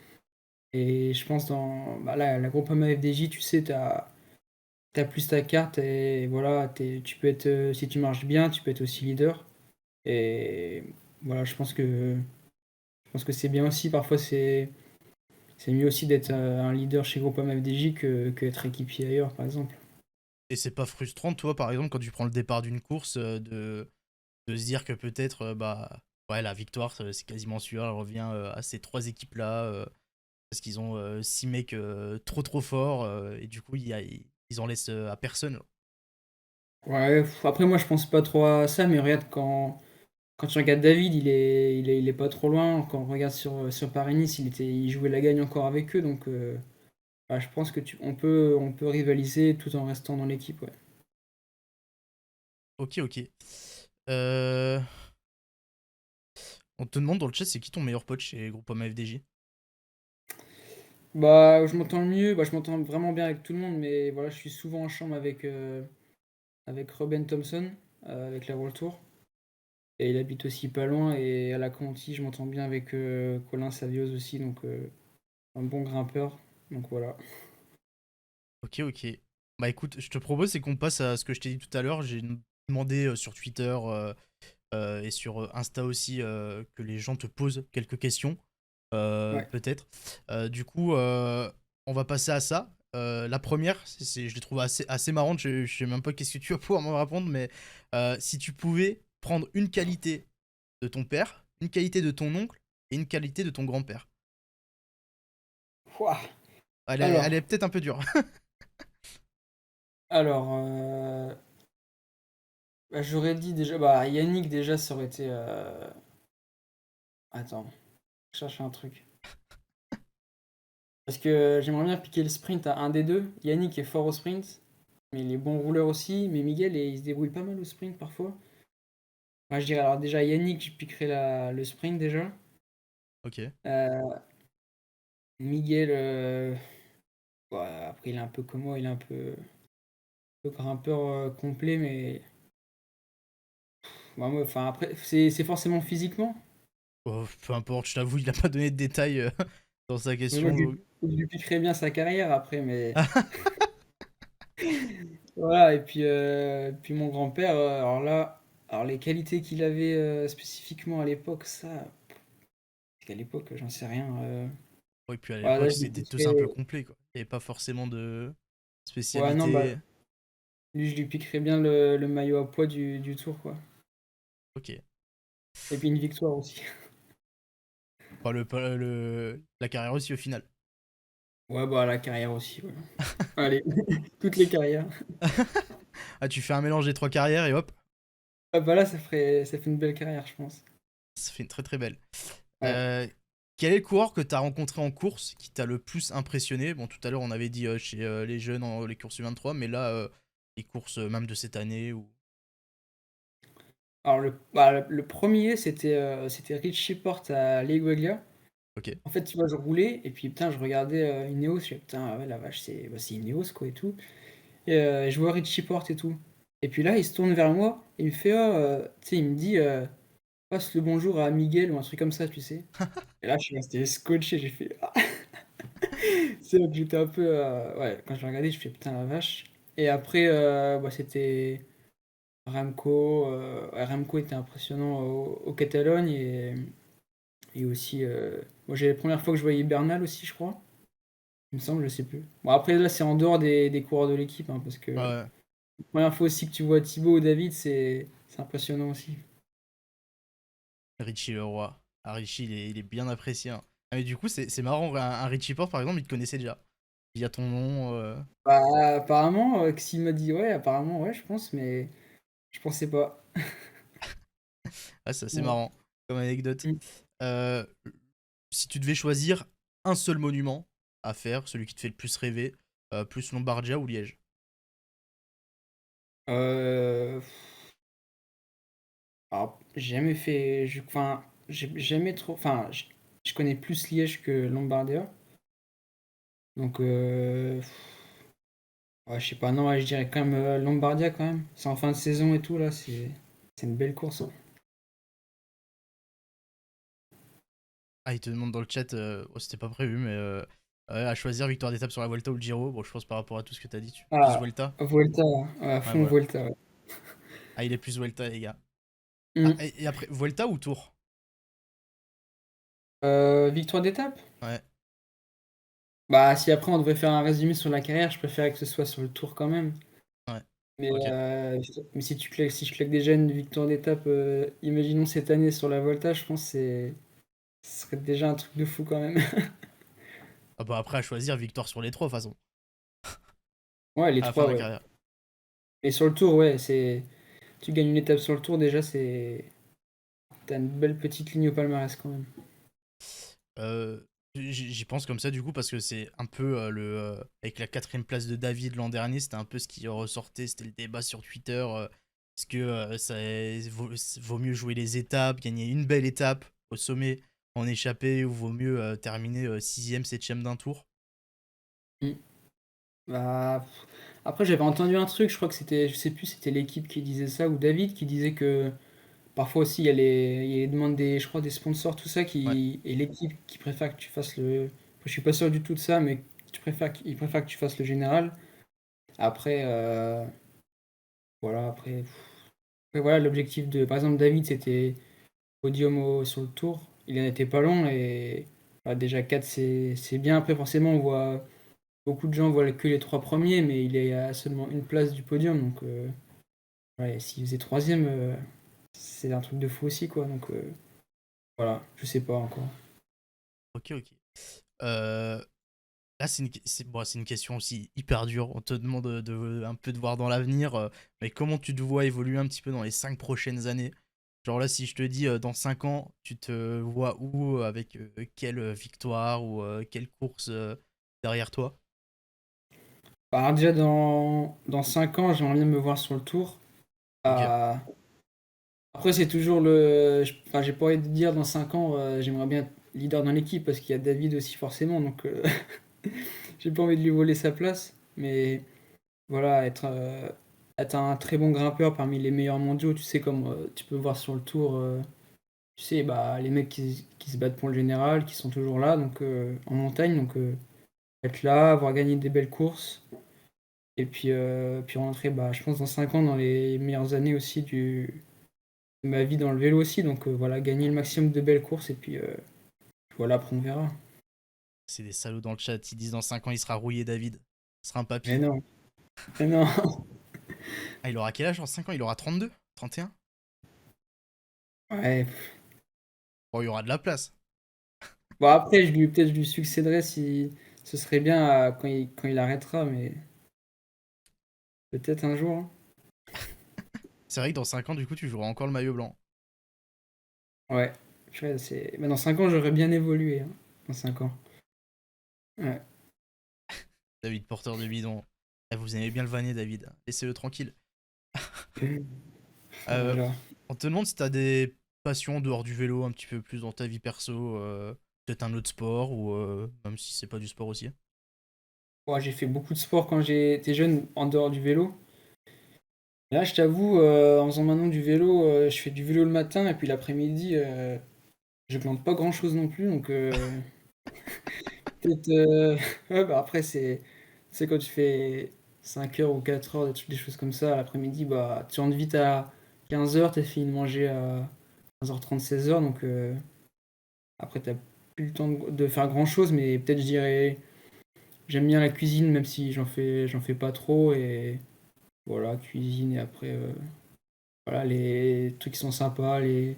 Et je pense dans bah là, la Groupama FDJ, tu sais, t'as plus ta carte et voilà, tu peux être, si tu marches bien, tu peux être aussi leader. Et voilà, je pense que c'est bien aussi. Parfois, c'est mieux aussi d'être un leader chez Groupama FDJ que être équipier ailleurs, par exemple. Et c'est pas frustrant, toi, par exemple, quand tu prends le départ d'une course, de se dire que peut-être, bah, ouais, la victoire, c'est quasiment sûr, elle revient à ces trois équipes-là, parce qu'ils ont six mecs trop forts, et du coup, ils en laissent à personne. Ouais, après, moi, je pense pas trop à ça, mais regarde, quand tu regardes David, il est pas trop loin. Quand on regarde sur Paris-Nice, il jouait la gagne encore avec eux, donc. Bah, je pense que on peut rivaliser tout en restant dans l'équipe, ouais. Ok, ok. Euh, On te demande dans le chat, c'est qui ton meilleur pote chez Groupama FDJ? Bah, je m'entends le mieux, bah, je m'entends vraiment bien avec tout le monde, mais voilà, je suis souvent en chambre avec Robin Thompson, avec la World Tour. Et il habite aussi pas loin, et à la Conti, je m'entends bien avec Colin Savios aussi, donc un bon grimpeur. Donc voilà. Ok, ok. Bah écoute, je te propose, c'est qu'on passe à ce que je t'ai dit tout à l'heure. J'ai demandé sur Twitter et sur Insta aussi que les gens te posent quelques questions, Ouais. peut-être. Du coup, on va passer à ça. La première, je l'ai trouve assez marrante. Je sais même pas qu'est-ce que tu vas pouvoir me répondre, mais si tu pouvais prendre une qualité de ton père, une qualité de ton oncle et une qualité de ton grand-père. Ouah. Elle Alors, est peut-être un peu dure. alors, bah, j'aurais dit déjà, bah, Yannick déjà, ça aurait été. Attends, je cherche un truc. Parce que j'aimerais bien piquer le sprint à un des deux. Yannick est fort au sprint, mais il est bon rouleur aussi. Mais Miguel, il se débrouille pas mal au sprint parfois. Moi, je dirais alors déjà Yannick, je piquerai le sprint déjà. Ok. Euh, Miguel, ouais, après il est un peu comme moi, il est un peu grimpeur complet, mais ouais, enfin après c'est forcément physiquement. Oh, peu importe, je t'avoue, il a pas donné de détails. dans sa Mais moi, question. je lui piquerais bien sa carrière après, mais voilà. Et puis mon grand-père, alors là, alors les qualités qu'il avait spécifiquement à l'époque, ça, parce qu'à l'époque, j'en sais rien. Oui, puis à Voilà, là, l'époque, je lui c'était tous un peu piquerais. complet, quoi. Il n'y avait pas forcément de Ouais, non, bah, spécialité. lui, je lui piquerais bien le maillot à poids du tour, quoi. Ok. Et puis une victoire aussi. Enfin, la carrière aussi, au final. Ouais, bah, la carrière aussi, ouais. Allez, toutes les carrières. Ah, tu fais un mélange des trois carrières et hop, Ah, bah là, ça fait une belle carrière, je pense. ça fait une très très belle. Ouais. Euh, Quel est le coureur que tu as rencontré en course qui t'a le plus impressionné? Bon, tout à l'heure, on avait dit chez les jeunes, les courses U23, mais là, les courses même de cette année ou. Alors, le premier, c'était Richie Porte à Legueglia. Ok. En fait, tu vois, je roulais et puis putain, je regardais Ineos, je fais putain, ouais, la vache, c'est Ineos quoi et tout. Et je vois Richie Porte et tout. Et puis là, il se tourne vers moi et il me fait, oh, tu sais, il me dit, passe le bonjour à Miguel ou un truc comme ça, tu sais. Et là, je suis resté scotché, j'ai fait, ah. C'est là que j'étais un peu, ouais, quand je l'ai regardé, je fais putain, la vache. Et après, bah, c'était Remco. Ouais, Remco était impressionnant au Catalogne et aussi, moi, j'ai la première fois que je voyais Bernal aussi, je crois. Il me semble, je sais plus. Bon, après, là, c'est en dehors des coureurs de l'équipe, hein, parce que la Ouais, première fois aussi que tu vois Thibaut ou David, c'est impressionnant aussi. Richie Leroy. Ah, Richie, il est bien apprécié, hein. Ah, mais du coup, c'est marrant. Un Richie Porte, par exemple, il te connaissait déjà. Il y a ton nom. Bah, apparemment, que s'il m'a dit ouais, apparemment, ouais, je pense, mais je pensais pas. Ah, c'est assez Ouais. marrant comme anecdote. Mm. Euh, Si tu devais choisir un seul monument à faire, celui qui te fait le plus rêver, plus Lombardia ou Liège. Euh, alors, j'ai jamais fait, enfin, j'ai jamais trop, enfin, je connais plus Liège que Lombardia, donc ouais, je sais pas, non, ouais, je dirais quand même Lombardia quand même. C'est en fin de saison et tout là, c'est une belle course, hein. Ah, il te demande dans le chat, oh, c'était pas prévu, mais ouais, à choisir victoire d'étape sur la Volta ou le Giro. Bon, je pense par rapport à tout ce que t'as dit, tu plus Ah, Volta. Volta, ouais, à Ouais, fond voilà. Volta, ouais. Ah, il est plus Volta, les gars. Ah, Mm. et après, Volta ou Tour? Victoire d'étape? Ouais, Bah, si après on devait faire un résumé sur la carrière, je préférais que ce soit sur le tour quand même. ouais. Mais, Ok. si je claque déjà une victoire d'étape, imaginons cette année sur la Volta, je pense que ce serait déjà un truc de fou quand même. Ah bah après, à choisir victoire sur les trois, de toute façon, Ouais, les à la fin trois, de la ouais. carrière. Et sur le tour, ouais, tu gagnes une étape sur le tour, déjà, t'as une belle petite ligne au palmarès quand même. Euh, J'y pense comme ça, du coup, parce que c'est un peu avec la quatrième place de David l'an dernier, c'était un peu ce qui ressortait, c'était le débat sur Twitter. Est-ce que ça vaut mieux jouer les étapes, gagner une belle étape au sommet, en échapper, ou vaut mieux terminer sixième, septième d'un tour? Mm. Bah, après, j'avais entendu un truc, je crois que c'était, je sais plus, c'était l'équipe qui disait ça, ou David qui disait que parfois aussi, il y a les demandes je crois, des sponsors, tout ça, Ouais. et l'équipe qui préfère que tu fasses le. Je suis pas sûr du tout de ça, mais il préfère que tu fasses le général. Après, voilà, après, voilà, l'objectif de. Par exemple, David, c'était podium sur le tour. Il en était pas long, et voilà, déjà 4 c'est bien. Après, forcément, on voit. Beaucoup de gens voient que les trois premiers, mais il est à seulement une place du podium, donc ouais, s'il faisait troisième, c'est un truc de fou aussi, quoi. Donc voilà, je sais pas encore. Ok, ok. Euh, Là, bon, c'est une question aussi hyper dure. On te demande un peu de voir dans l'avenir, mais comment tu te vois évoluer un petit peu dans les 5 prochaines années? Genre là, si je te dis dans 5 ans, tu te vois où, avec quelle victoire ou quelle course derrière toi? Bah, alors déjà, dans 5 ans, j'aimerais bien me voir sur le tour. Ok. Ah, après, c'est toujours enfin, j'ai pas envie de dire dans 5 ans, j'aimerais bien être leader dans l'équipe, parce qu'il y a David aussi, forcément, donc j'ai pas envie de lui voler sa place. Mais voilà, être un très bon grimpeur parmi les meilleurs mondiaux, tu sais, comme tu peux voir sur le tour. tu sais, bah, les mecs qui se battent pour le général, qui sont toujours là, donc en montagne, donc être là, avoir gagné des belles courses, et puis rentrer, bah, je pense, dans 5 ans, dans les meilleures années aussi de ma vie dans le vélo aussi, donc voilà, gagner le maximum de belles courses, et puis voilà, après on verra. C'est des salauds dans le chat, ils disent dans 5 ans il sera rouillé David. Ce sera un Mais papy. non, mais non. Ah, il aura quel âge dans 5 ans? Il aura 32? 31? Ouais. Bon, il y aura de la place. Bon, après, peut-être je lui succéderai si ce serait bien quand il arrêtera, mais peut-être un jour, hein. C'est vrai que dans 5 ans, du coup, tu joueras encore le maillot blanc. Ouais. Purée, bah, dans 5 ans, j'aurais bien évolué, hein. Dans 5 ans. Ouais. David, porteur de bidon. Eh, vous aimez bien le vanner, David. Laissez-le tranquille. Oh là Euh, là. on te demande si t'as des passions en dehors du vélo, un petit peu plus dans ta vie perso. Peut-être un autre sport, ou même si c'est pas du sport aussi. Ouais, j'ai fait beaucoup de sport quand j'étais jeune en dehors du vélo. Là, je t'avoue, en faisant maintenant du vélo, je fais du vélo le matin et puis l'après-midi, je plante pas grand-chose non plus. Donc, peut-être. Ouais, bah après, c'est quand tu fais 5 heures ou 4 heures, des choses comme ça, l'après-midi, bah, tu rentres vite à 15 heures, t'as fini de manger à 15h30, 16 heures. Donc, après, t'as plus le temps de faire grand-chose, mais peut-être je dirais. J'aime bien la cuisine, même si j'en fais pas trop. Et voilà, cuisine et après. Voilà, les trucs qui sont sympas, les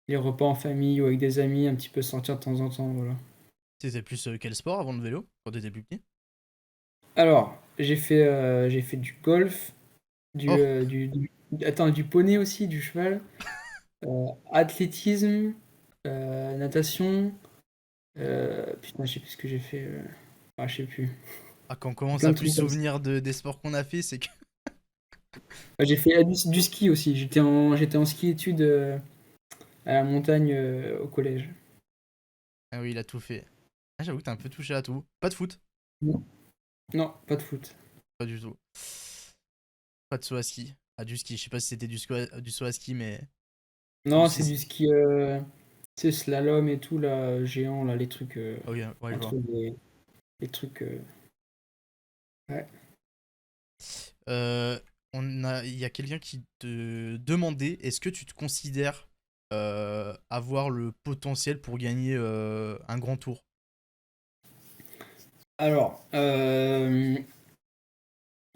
repas en famille ou avec des amis, un petit peu sortir de temps en temps, voilà. C'était plus quel sport avant le vélo, quand t'étais plus petit? Alors, j'ai fait du golf, Oh, attends, du poney aussi, du cheval, athlétisme, natation, putain, je sais plus ce que j'ai fait, ah, je sais plus. ah, quand on commence Plein à de plus se trucs comme ça. souvenir des sports qu'on a fait, c'est que. J'ai fait du ski aussi, j'étais en ski études à la montagne au collège. Ah oui, il a tout fait. Ah, j'avoue que t'as un peu touché à tout. Pas de foot, Non, non, pas de foot. pas du tout. Pas de saut à ski. Ah, du ski, je sais pas si c'était du saut à ski, mais. Ou Non, si. c'est du ski, tu sais, slalom et tout, là, géant, là, les trucs, Ok, ouais, je vois. entre les trucs, ouais. Euh, il y a quelqu'un qui te demandait est-ce que tu te considères avoir le potentiel pour gagner un grand tour? Alors,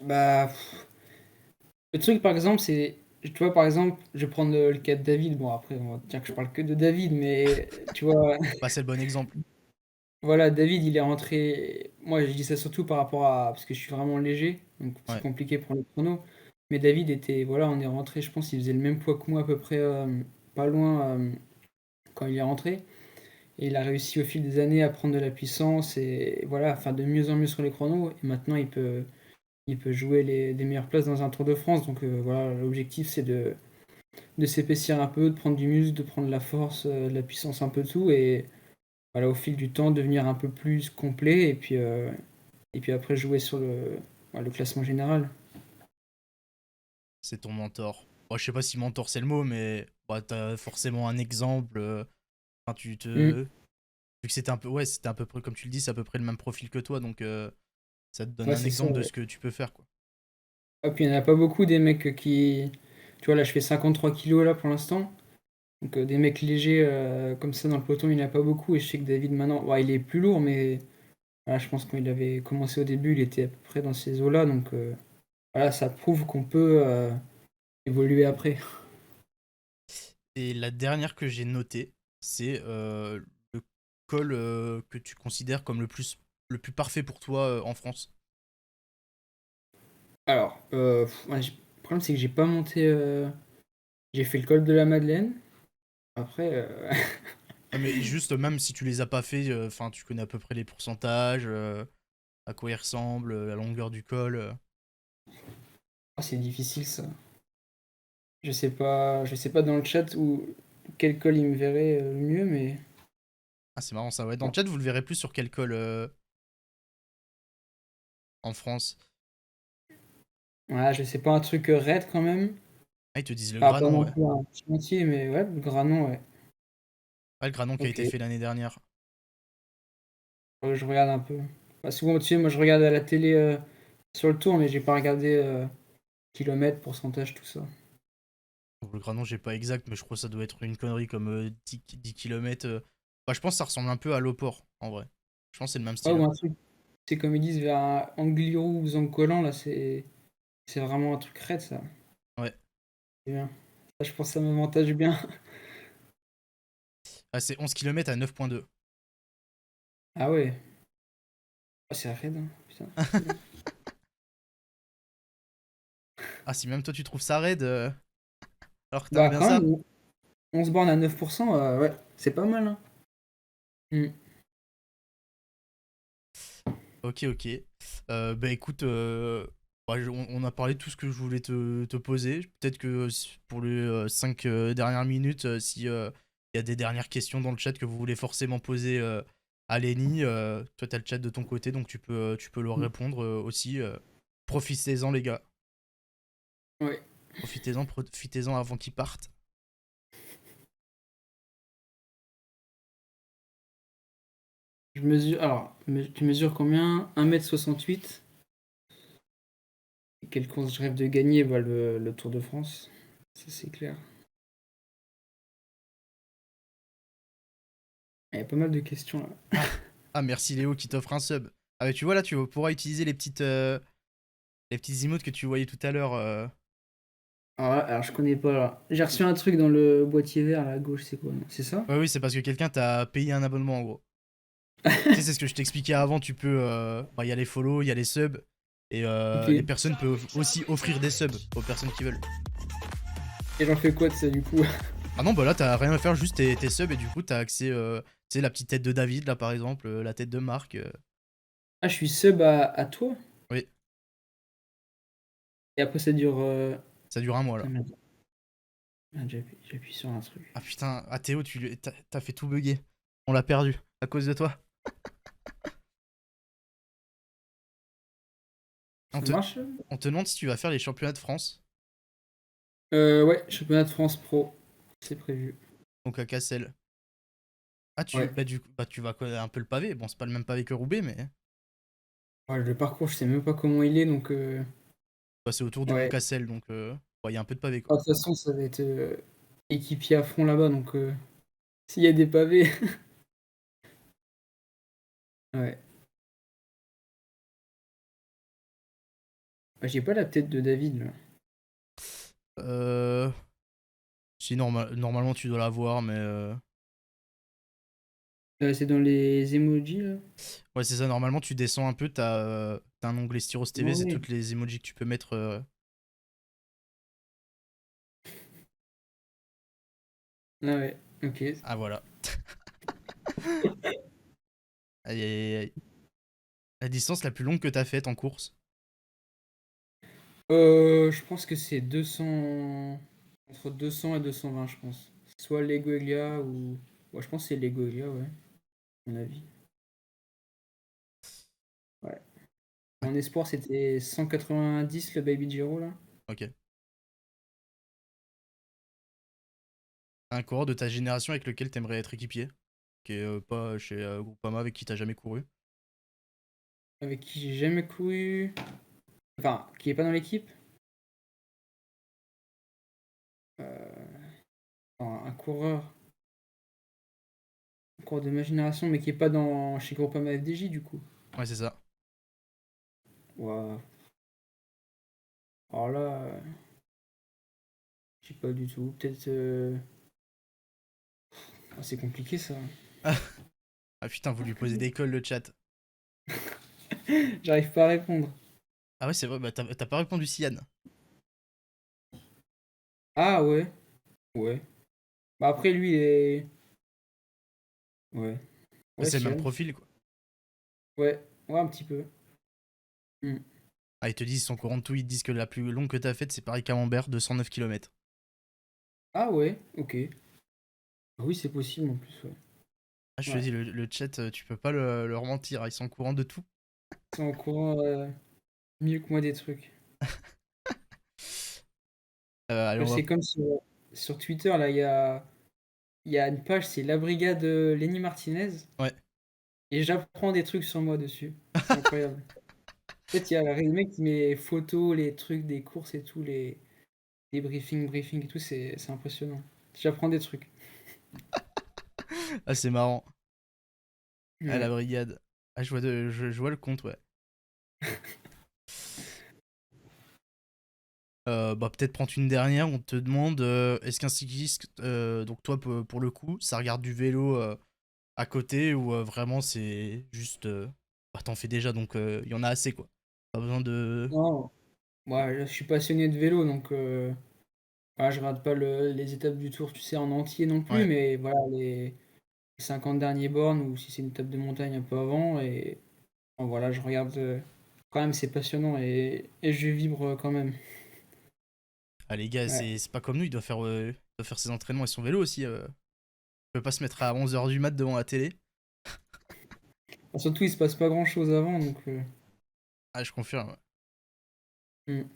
bah, le truc, par exemple, c'est, tu vois, par exemple, je vais prendre le cas de David. Bon, après, on va dire que je parle que de David, mais tu vois, Bah, c'est le bon exemple. voilà, David, il est rentré. Moi, je dis ça surtout par rapport à. Parce que je suis vraiment léger, donc c'est Ouais. compliqué pour le chrono. Mais David était. Voilà, on est rentré, je pense, il faisait le même poids que moi, à peu près, pas loin, quand il est rentré. Et il a réussi au fil des années à prendre de la puissance et voilà, à faire de mieux en mieux sur les chronos. Et maintenant, il peut jouer des meilleures places dans un Tour de France. Donc voilà, l'objectif, c'est de s'épaissir un peu, de prendre du muscle, de prendre de la force, de la puissance, un peu tout. Et voilà, au fil du temps, devenir un peu plus complet. Et puis après, jouer sur le classement général. C'est ton mentor. Bon, je sais pas si mentor c'est le mot, mais bah, t'as forcément un exemple. Enfin, tu Mm. te. Vu que c'était un peu. Ouais, c'était à peu près, comme tu le dis, c'est à peu près le même profil que toi, donc ça te donne Ouais, un c'est ça. exemple de Ouais. ce que tu peux faire, quoi. Et puis il n'y en a pas beaucoup des mecs qui. Tu vois, là, je fais 53 kilos là pour l'instant. Donc des mecs légers comme ça dans le peloton, il n'y en a pas beaucoup. Et je sais que David maintenant, ouais, il est plus lourd, mais voilà, je pense que quand il avait commencé au début, il était à peu près dans ces eaux-là. Donc voilà, ça prouve qu'on peut évoluer après. Et la dernière que j'ai notée, c'est le col que tu considères comme le plus parfait pour toi en France. Alors, ouais, le problème c'est que j'ai pas monté. J'ai fait le col de la Madeleine. Après, Ah, mais juste, même si tu les as pas fait, enfin, tu connais à peu près les pourcentages, à quoi ils ressemblent, la longueur du col. oh, c'est difficile ça. Je sais pas dans le chat où quel col il me verrait le mieux, mais Ah, c'est marrant ça. Ouais, dans le bon. chat, vous le verrez plus sur quel col en France. Voilà, je sais pas un truc raide quand même. Ah, ils te disent le Ah, pas Granon, non ouais. plus un chantier, mais ouais, le Granon, ouais. Ah, le Granon qui a Ok, été fait l'année dernière. je regarde un peu. Bah, souvent, tu sais, moi je regarde à la télé sur le tour, mais j'ai pas regardé kilomètres, pourcentage, tout ça. Le Granon, j'ai pas exact, mais je crois que ça doit être une connerie comme 10 km. Bah, je pense que ça ressemble un peu à l'Opor, en vrai. Je pense que c'est le même Ouais, style. ou un truc, c'est comme ils disent vers Angliru ou Zancolan, là, c'est vraiment un truc raide, ça. Ouais. C'est bien. Ça, je pense que ça m'avantage bien. Ah, c'est 11 km à 9,2. Ah ouais, ah, c'est raide, hein. Putain, c'est bien. Ah, si même toi tu trouves ça raide, alors que t'aimes Bah, bien quand ça. même, on se borne à 9%, ouais, c'est pas mal, hein. Hmm. Ok, ok. Bah écoute, bah, on a parlé de tout ce que je voulais te poser. Peut-être que pour les 5 dernières minutes, si il y a des dernières questions dans le chat que vous voulez forcément poser à Lenny, toi t'as le chat de ton côté, donc tu peux leur répondre aussi. Profitez-en les gars. Ouais. Profitez-en avant qu'ils partent. Je mesure, alors, tu mesures combien? 1m68. Quelle course je rêve de gagner? Bah, le Tour de France. Ça, c'est clair. Il y a pas mal de questions là. Ah, ah merci Léo qui t'offre un sub. Ah mais tu vois là, tu pourras utiliser les petites emotes que tu voyais tout à l'heure. Alors, je connais pas là. J'ai reçu un truc dans le boîtier vert là, à gauche, c'est quoi? Non, c'est ça? Ouais, oui, c'est parce que quelqu'un t'a payé un abonnement en gros. Tu sais, c'est ce que je t'expliquais avant. Tu peux. Bah, il y a les follow, il y a les subs. Et Ok. les personnes peuvent aussi offrir des subs aux personnes qui veulent. Et j'en fais quoi de ça du coup? Ah non, bah là, t'as rien à faire, juste tes subs. Et du coup, t'as accès. Tu sais, la petite tête de David, là, par exemple. La tête de Marc. Ah, je suis sub à toi? Oui, Et après ça dure. ça dure un mois Ah là. merde, merde, j'appuie sur un truc. Ah putain, ah Théo, t'as fait tout bugger. On l'a perdu à cause de toi. On Ça te, marche? on te demande si tu vas faire les championnats de France. Ouais, championnat de France Pro. C'est prévu. Donc à Cassel. Ah, Ouais. bah, du coup, bah, tu vas connaître un peu le pavé. Bon, c'est pas le même pavé que Roubaix, mais Ouais, le parcours, je sais même pas comment il est donc. bah, c'est autour du Mont Ouais. Cassel. Donc, il y a un peu de pavé, Ah, quoi. de toute façon, ça va être équipier à fond là-bas donc s'il y a des pavés. Ouais. Ah, j'ai pas la tête de David là. Euh, Si, normalement, tu dois l'avoir, mais. C'est dans les emojis là? Ouais, c'est ça. Normalement, tu descends un peu. T'as un onglet Styros TV. Non, C'est oui. toutes les emojis que tu peux mettre. Ah ouais, ok. Ah, voilà. Aïe, aïe, aïe. La distance la plus longue que t'as faite en course. Je pense que c'est 200. Entre 200 et 220, je pense. Soit Lego Elia ou. Ouais, je pense que c'est Lego Elia, ouais, à mon avis. Ouais. Ah, En espoir, c'était 190 le Baby Giro là. ok. Un coureur de ta génération avec lequel t'aimerais être équipier. Qui est pas chez Groupama, avec qui t'as jamais couru. Avec qui j'ai jamais couru. Enfin, qui est pas dans l'équipe. Un coureur. Un coureur de ma génération, mais qui est pas chez Groupama FDJ du coup. Ouais, c'est ça. Ouah. Alors là, je sais pas du tout. Peut-être. Ah, c'est compliqué ça. Ah putain, vous lui posez des cols le chat. J'arrive pas à répondre. Ah ouais, c'est vrai, bah t'as pas répondu Sian. Ah ouais. Ouais. Bah après lui il est. Ouais. Mais Ouais, c'est le même Sian. profil, quoi. Ouais. Ouais, un petit peu. Hmm. Ah, ils te disent, ils sont courants de tout, ils te disent que la plus longue que t'as faite, c'est Paris-Camembert, 209 km. Ah ouais, ok. Ah oui, c'est possible en plus, ouais. Ah, je te Ouais. dis, le chat, tu peux pas leur mentir, hein, ils sont au courant de tout. Ils sont au courant mieux que moi des trucs. Allez, on va. C'est comme sur Twitter, là, il y a il y a une page, c'est la brigade Lenny Martinez, Ouais. et j'apprends des trucs sur moi dessus. C'est incroyable. En fait, il y a le mec qui met les photos, les trucs des courses et tout, les briefings et tout, c'est impressionnant. J'apprends des trucs. Ah, c'est marrant. Ah, la Ouais. brigade. Ah, je vois le compte, ouais. Bah, peut-être prendre une dernière. On te demande est-ce qu'un cycliste, donc toi pour le coup, ça regarde du vélo à côté ou vraiment c'est juste. Bah, t'en fais déjà donc il y en a assez quoi. Pas besoin de. Non, moi, je suis passionné de vélo, donc voilà, je rate pas les étapes du Tour, tu sais, en entier non plus, Ouais. mais voilà, les 50 derniers bornes, ou si c'est une étape de montagne un peu avant, et bon, voilà, je regarde quand même, c'est passionnant, et je vibre quand même. Ah, les gars, Ouais. c'est pas comme nous, il doit faire ses entraînements et son vélo aussi. Il peut pas se mettre à 11h du mat devant la télé. Enfin, surtout, il se passe pas grand-chose avant, donc Ah, je confirme. Ouais. hmm.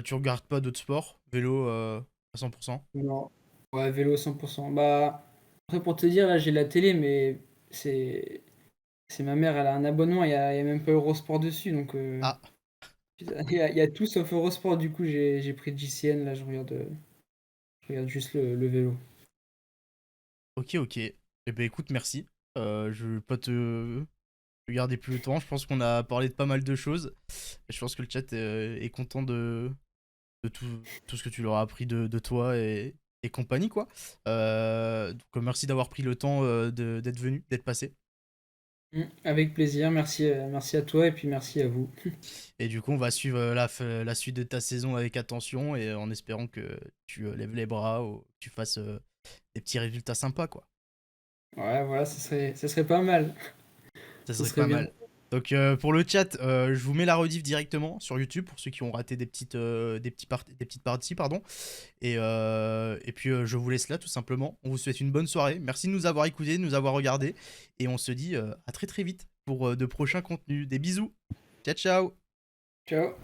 Tu regardes pas d'autres sports vélo à 100%. Non. Ouais, vélo 100%. Bah, après, pour te dire, là, j'ai la télé, mais c'est c'est ma mère, elle a un abonnement, il y a même pas Eurosport dessus, donc Ah, il y a tout sauf Eurosport, du coup, j'ai pris JCN, là, je regarde juste le vélo. ok, ok. Eh ben écoute, merci. Je vais pas te garder plus longtemps. Je pense qu'on a parlé de pas mal de choses. Et je pense que le chat est content de tout ce que tu leur as appris de toi et compagnie, quoi. Donc, merci d'avoir pris le temps d'être venu, d'être passé. Avec plaisir, merci, merci à toi, et puis merci à vous. Et du coup, on va suivre la suite de ta saison avec attention et en espérant que tu lèves les bras ou que tu fasses des petits résultats sympas, quoi. Ouais, voilà, ça serait pas mal. Ça Ça serait serait pas bien. mal. Donc pour le chat, je vous mets la rediff directement sur YouTube pour ceux qui ont raté des petites parties, pardon. Et puis je vous laisse là tout simplement. On vous souhaite une bonne soirée. Merci de nous avoir écoutés, de nous avoir regardés. Et on se dit à très très vite pour de prochains contenus. Des bisous. Ciao ciao. Ciao.